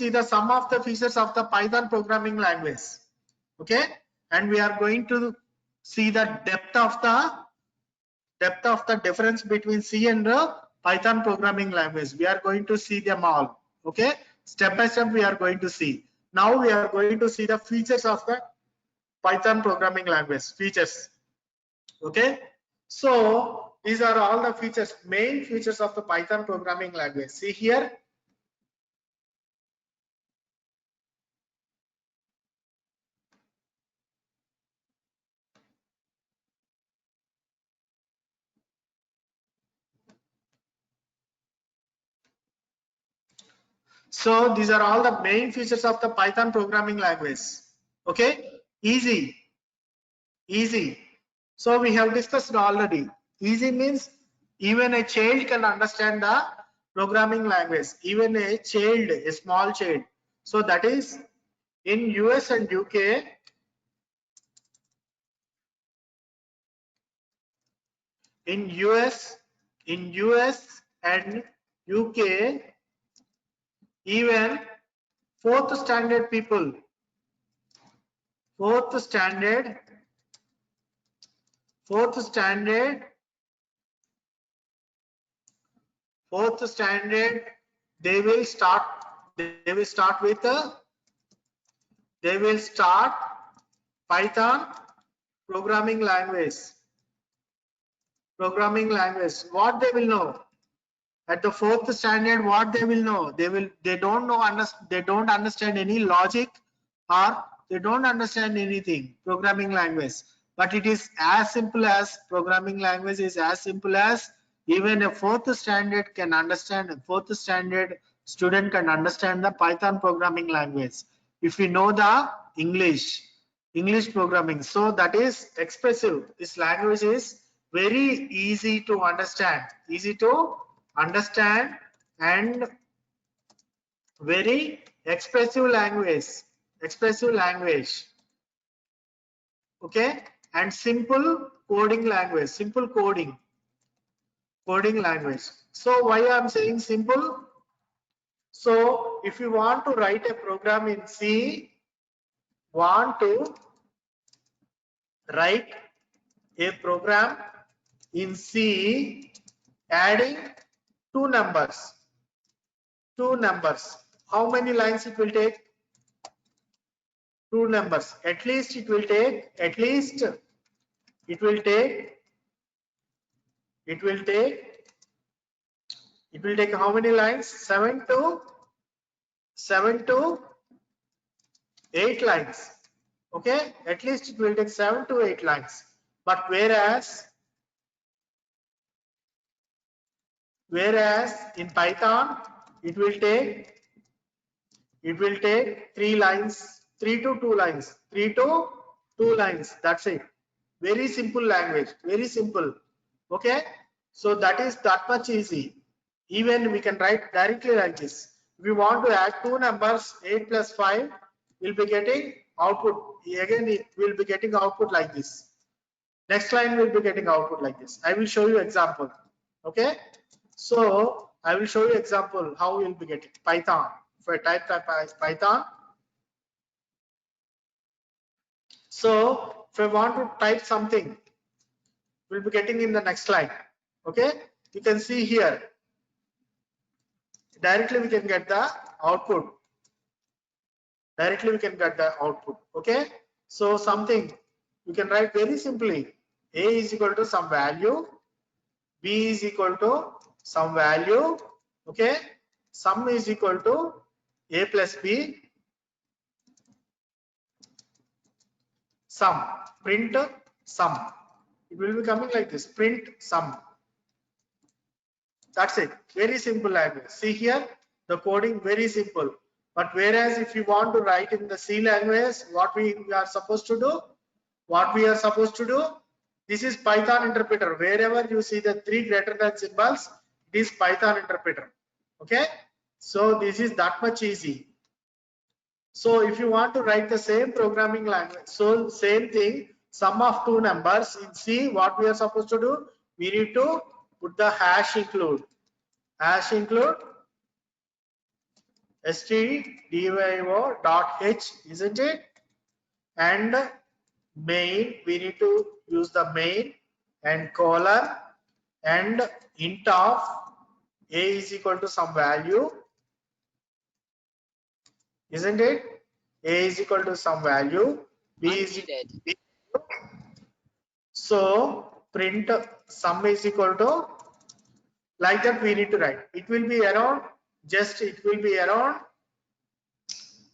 the sum of the features of the Python programming language. Okay, and we are going to see the depth of the difference between C and Python programming language. We are going to see them all. Okay, step by step we are going to see. Now we are going to see the features of the Python programming language. Features. Okay, so these are all the features, main features of the Python programming language. See here. So these are all the main features of the Python programming language. Okay, easy. So we have discussed already. Easy means even a child can understand the programming language. Even a small child. So that is in US and UK. In US and UK, even fourth standard people, fourth standard fourth standard, they will start Python programming language. What they will know at the fourth standard? What they will know? They don't understand any logic, or they don't understand anything programming language. But it is as simple as programming language is as simple as even a fourth standard can understand. A fourth standard student can understand the Python programming language if we know the English programming. So that is expressive. This language is very easy to understand, and very expressive language. Okay, and simple coding language, coding language. So why I'm saying simple? So if you want to write a program in C, want to write a program in C adding two numbers. How many lines it will take? Two numbers. At least it will take how many lines? 7 to 8 lines. Okay, at least it will take 7 to 8 lines. But whereas in Python it will take 3 lines, 3 to 2 lines, that's it. Very simple language, very simple. Okay, so that is that much easy. Even we can write directly like this. If we want to add two numbers, 8 plus 5, we'll be getting output. Again, it will be getting output like this. Next line will be getting output like this. I will show you example. Okay, so I will show you example how we will be getting Python. If I type Python, so if I want to type something, we'll be getting in the next line. Okay, you can see here directly we can get the output. Okay, so something you can write very simply. A is equal to some value, B is equal to some value. Okay, sum is equal to A plus B. Sum, print sum. It will be coming like this, print sum. That's it. Very simple language. See here, the coding very simple. But whereas if you want to write in the C language, what we are supposed to do? This is Python interpreter. Wherever you see the 3 greater than symbols, it is Python interpreter. Okay, so this is that much easy. So if you want to write the same programming language, so same thing, sum of two numbers in C, what we are supposed to do? We need to put the hash include stdio.h, isn't it? And main, we need to use the main, and colon, and int of a is equal to some value, isn't it? A is equal to some value, B is equal to B. So print sum is equal to, like that we need to write. It will be around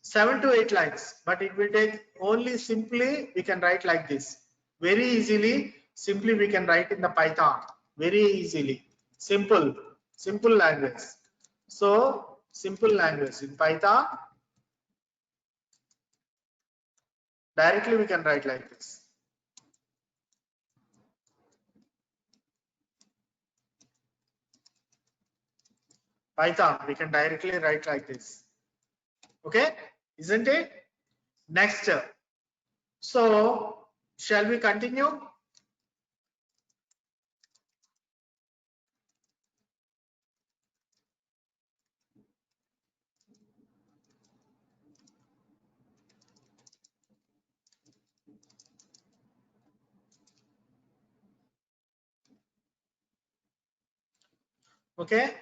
7 to 8 lines, but it will take only simply we can write like this. Very easily, simply we can write in the Python. Very easily. Simple language. So simple language in Python. Directly we can write like this. Python, we can directly write like this. Okay, isn't it? Next. So shall we continue? Okay,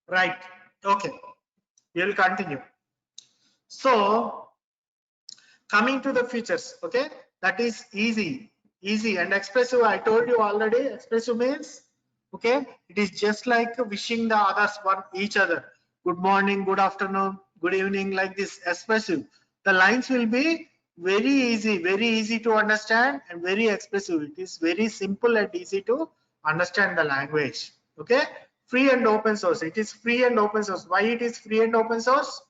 Right. Okay. We will continue. So coming to the features, okay, that is easy and expressive. I told you already, expressive means, okay, it is just like wishing the others one each other good morning, good afternoon, good evening, like this. Expressive, the lines will be very easy to understand and very expressive. It is very simple and easy to understand the language. Okay, free and open source. It is free and open source. Why it is free and open source?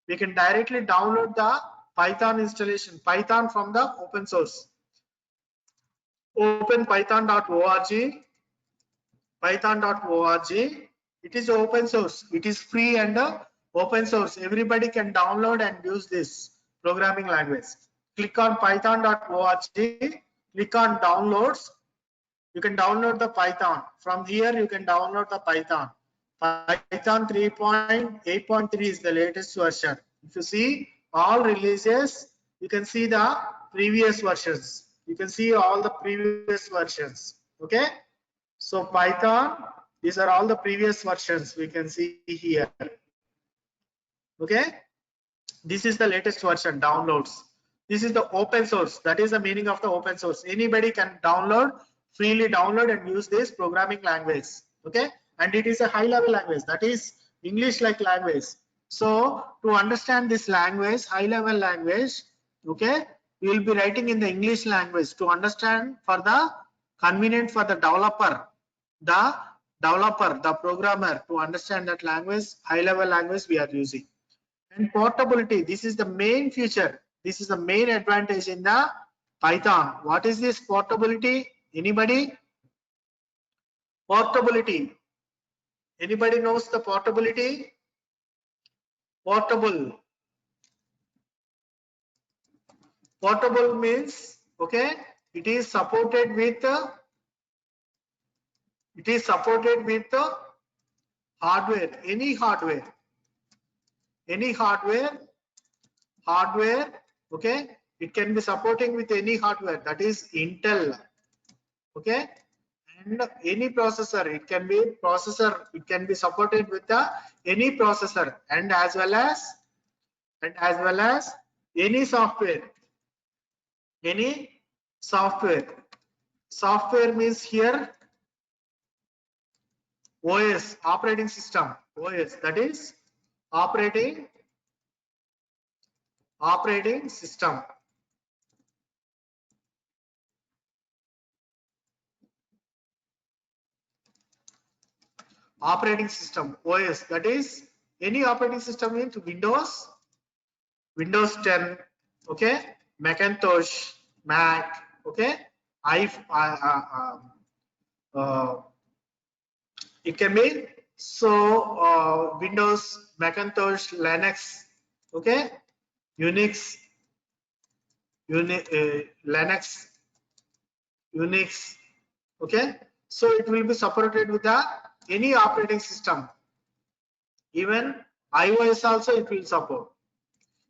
We can directly download the Python installation, Python from the open source. Open python.org, python.org. It is open source. It is free and open source. Everybody can download and use this programming language. Click on python.org, click on downloads. You can download the Python. From here, you can download the Python. Python 3.8.3 is the latest version. If you see all releases, you can see the previous versions. You can see all the previous versions. Okay. So Python, these are all the previous versions we can see here. Okay. This is the latest version, downloads. This is the open source. That is the meaning of the open source. Anybody can download, freely download and use this programming language. Okay. And it is a high level language. That is English like language. So to understand this language, high level language, okay, we will be writing in the English language to understand for the convenient for the developer, the programmer to understand that language, high level language we are using. And portability, this is the main feature. This is the main advantage in the Python. What is this portability? Anybody? Portability. Anybody knows the portability? Portable. Portable means, okay, it is supported with hardware, any hardware, okay, it can be supporting with any hardware, that is Intel, okay, and any processor, it can be supported with the any processor, and as well as any software, software means here OS, operating system, OS, that is operating system. Operating system, OS, that is any operating system means Windows 10, okay, Macintosh, Mac, okay, it can be so Windows, Macintosh, Linux, okay, Unix, Linux, Unix, okay. So it will be supported with the any operating system. Even iOS also it will support.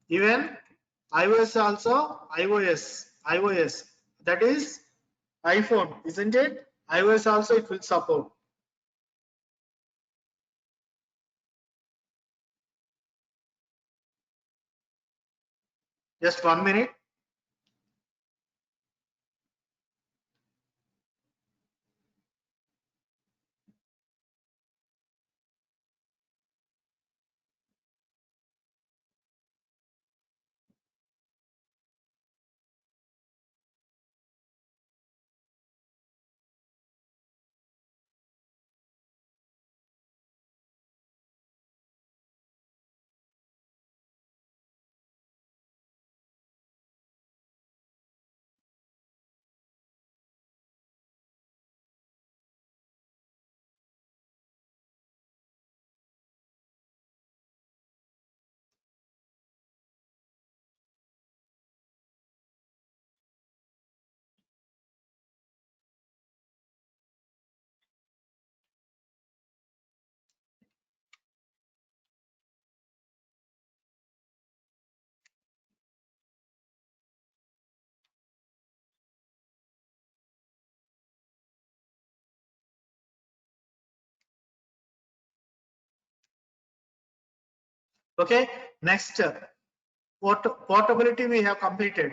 Even iOS also, iOS, that is iPhone, isn't it? iOS also it will support. Just 1 minute. Okay, next portability we have completed.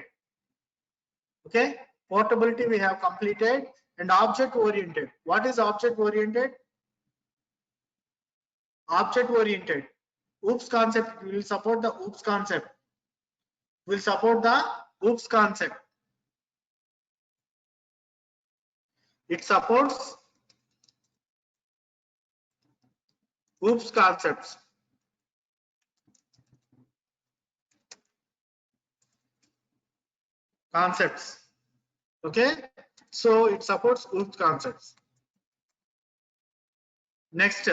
Okay, portability we have completed, and object oriented. What is object oriented? Object oriented. OOPS concept will support the OOPS concept. Will support the OOPS concept. It supports OOPS concepts. Okay, so it supports OOPS concepts. Next,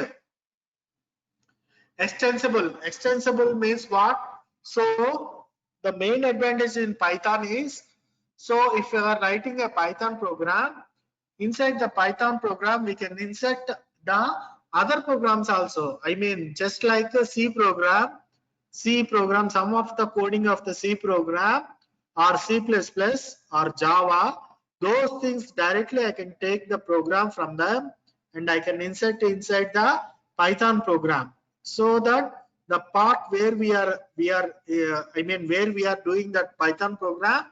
extensible. Extensible means what? So the main advantage in Python is, so if you are writing a Python program, inside the Python program we can insert the other programs also. I mean, just like a C program, some of the coding of the C program or C++ or Java, those things directly I can take the program from them and I can insert inside the Python program, so that the part where we are where we are doing that Python program,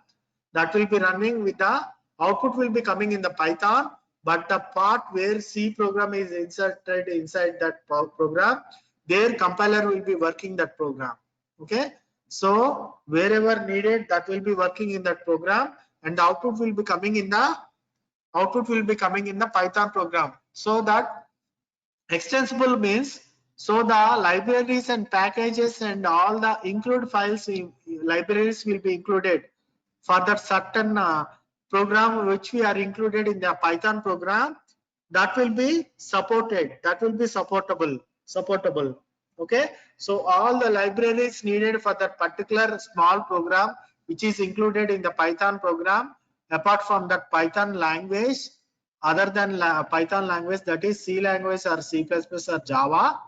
that will be running with the output will be coming in the Python, but the part where C program is inserted inside that program, their compiler will be working that program. Okay, so wherever needed, that will be working in that program, and the output will be coming in the Python program. So that extensible means, so the libraries and packages and all the include files libraries will be included for that certain program which we are included in the Python program, that will be supported, that will be supportable. Okay, so all the libraries needed for that particular small program which is included in the Python program, apart from that Python language, other than Python language, that is C language or C++ or Java,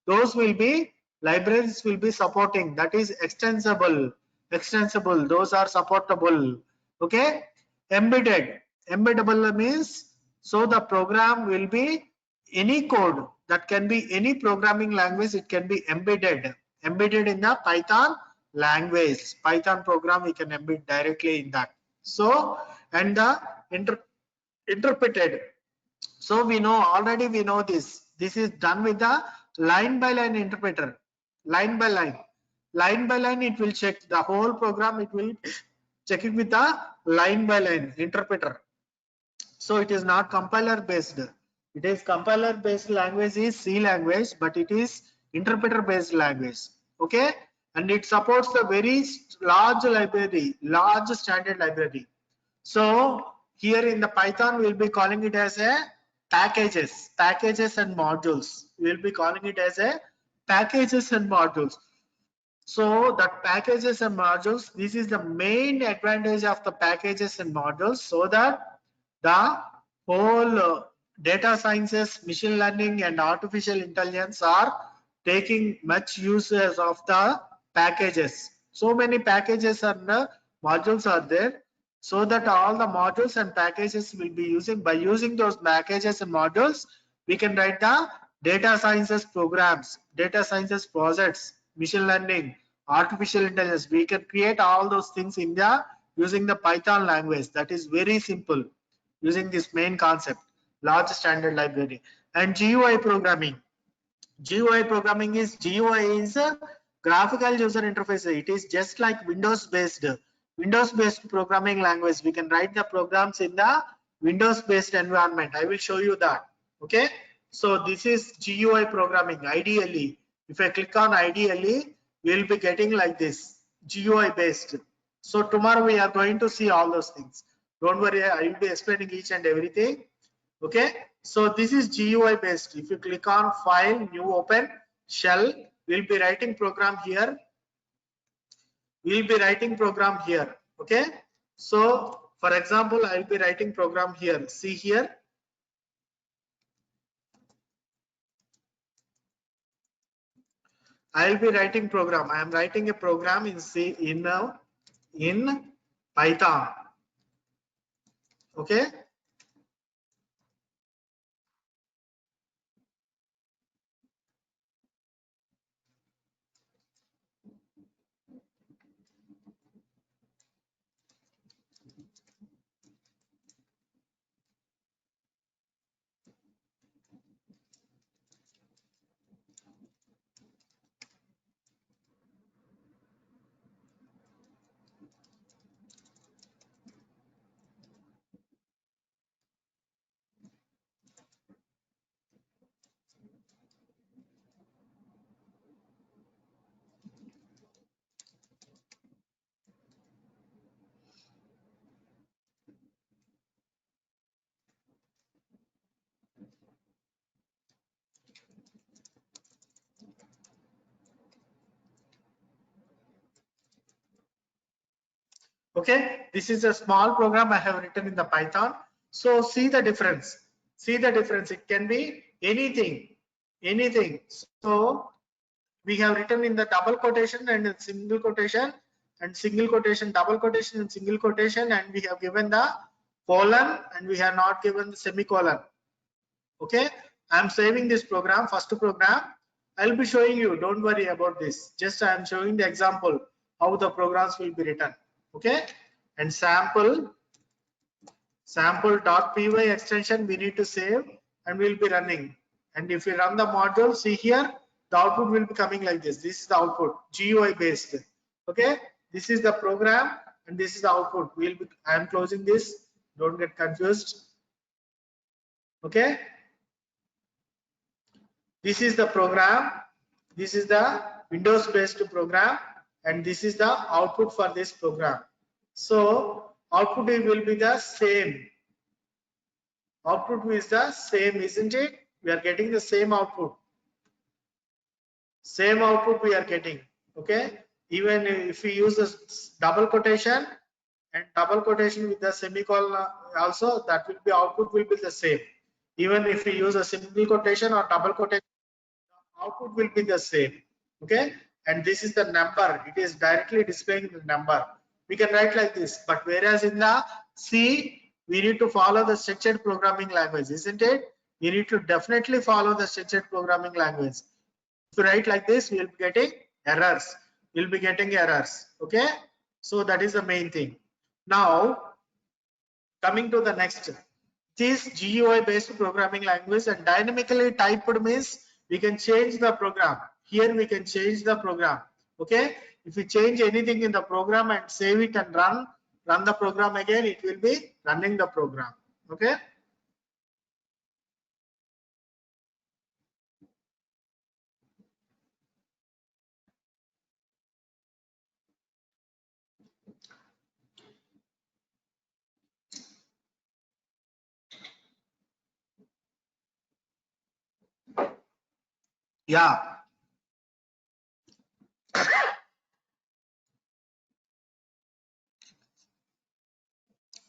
those will be libraries will be supporting, that is extensible, those are supportable. Okay, embeddable means, so the program will be any code, that can be any programming language, it can be embedded in the Python language, Python program we can embed directly in that. So, and the interpreted, so we know this is done with the line by line interpreter. Line by line it will check the whole program, it will check it with the line by line interpreter. So it is not compiler based, it is compiler based language is C language, but it is interpreter based language. Okay, and it supports the very large library, large standard library. So here in the Python we'll be calling it as a packages and modules. We'll be calling it as a packages and modules. So that packages and modules, this is the main advantage of the packages and modules, so that the whole data sciences, machine learning and artificial intelligence are taking much uses of the packages. So many packages and modules are there, so that all the modules and packages will be by using those packages and modules, we can write the data sciences programs, data sciences projects, machine learning, artificial intelligence. We can create all those things in the using the Python language. That is very simple, using this main concept, large standard library. And GUI programming. GUI programming is, GUI is a graphical user interface. It is just like Windows based programming language. We can write the programs in the Windows based environment. I will show you that. Okay, so this is GUI programming. Ideally, if I click on ideally, we will be getting like this, GUI based. So tomorrow we are going to see all those things. Don't worry, I will be explaining each and everything. Okay, so this is GUI based. If you click on file, new open, shell, we'll be writing program here. Okay, so for example, I'll be writing program here. See here, I'll be writing program. I am writing a program in C in Python. Okay, Okay, this is a small program I have written in the Python. So see the difference. See the difference. It can be anything, anything. So we have written in the double quotation and single quotation and single quotation, double quotation and single quotation, and we have given the colon and we have not given the semicolon. Okay, I am saving this program, first program. I'll be showing you, don't worry about this. Just I am showing the example how the programs will be written. Okay, and sample.py extension we need to save and we'll be running. And if we run the module, see here, the output will be coming like this. This is the output, GUI based. Okay, this is the program and this is the output. I am closing this, don't get confused. Okay, this is the program, this is the Windows based program, and this is the output for this program. So output will be the same. Output is the same, isn't it? We are getting the same output. Same output we are getting. Okay. Even if we use a double quotation and double quotation with the semicolon also, that will be output will be the same. Even if we use a single quotation or double quotation, output will be the same. Okay. And this is the number. It is directly displaying the number. We can write like this, but whereas in the C, we need to follow the structured programming language, isn't it? We need to definitely follow the structured programming language. If you write like this, we will be getting errors. We'll be getting errors. Okay. So that is the main thing. Now, coming to the next. This GUI based programming language, and dynamically typed means we can change the program. Here we can change the program. Okay. If we change anything in the program and save it and run the program again, it will be running the program. Okay. Yeah.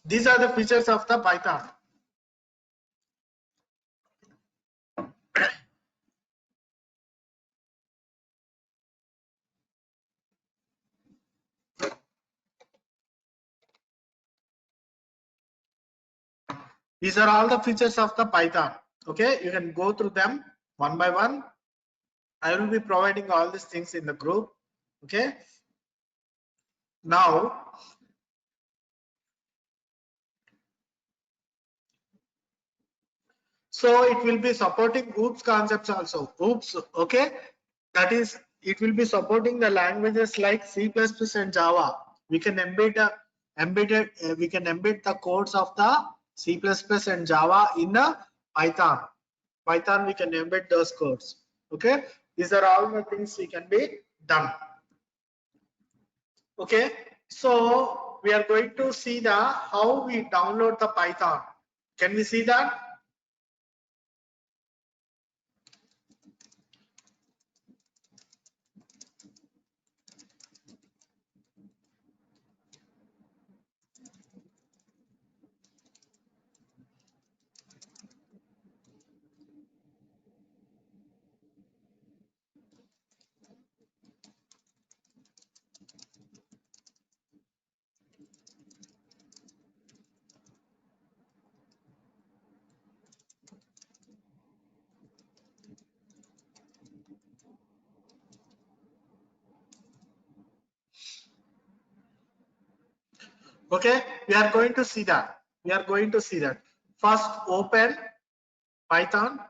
These are the features of the Python. These are all the features of the Python. Okay, you can go through them one by one. I will be providing all these things in the group. Okay. Now, so it will be supporting OOPS concepts also. OOPS, okay. That is, it will be supporting the languages like C++ and Java. We can embed the codes of the C++ and Java in the Python. Python, we can embed those codes. Okay. These are all the things we can be done. Okay. So we are going to see the how we download the Python. Can we see that? Okay, we are going to see that. We are going to see that. First, open Python.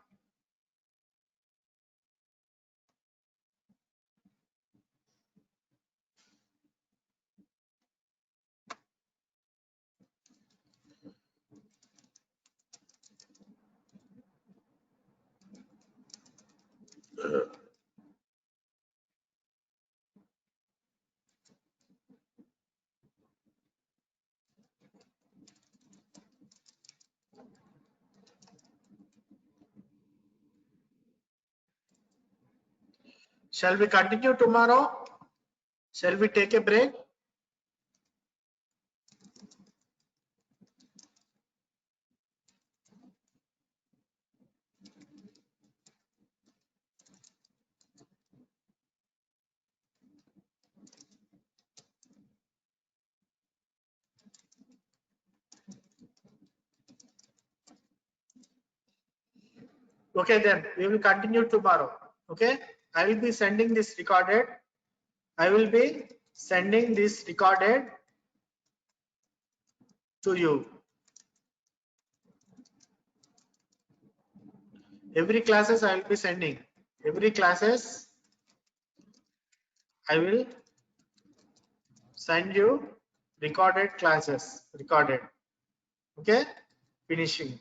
Shall we continue tomorrow? Shall we take a break? Okay, then we will continue tomorrow. Okay, I will be sending this recorded. I will be sending this recorded to you. Every classes I will be sending. Every classes I will send you recorded classes. Recorded. Okay, finishing.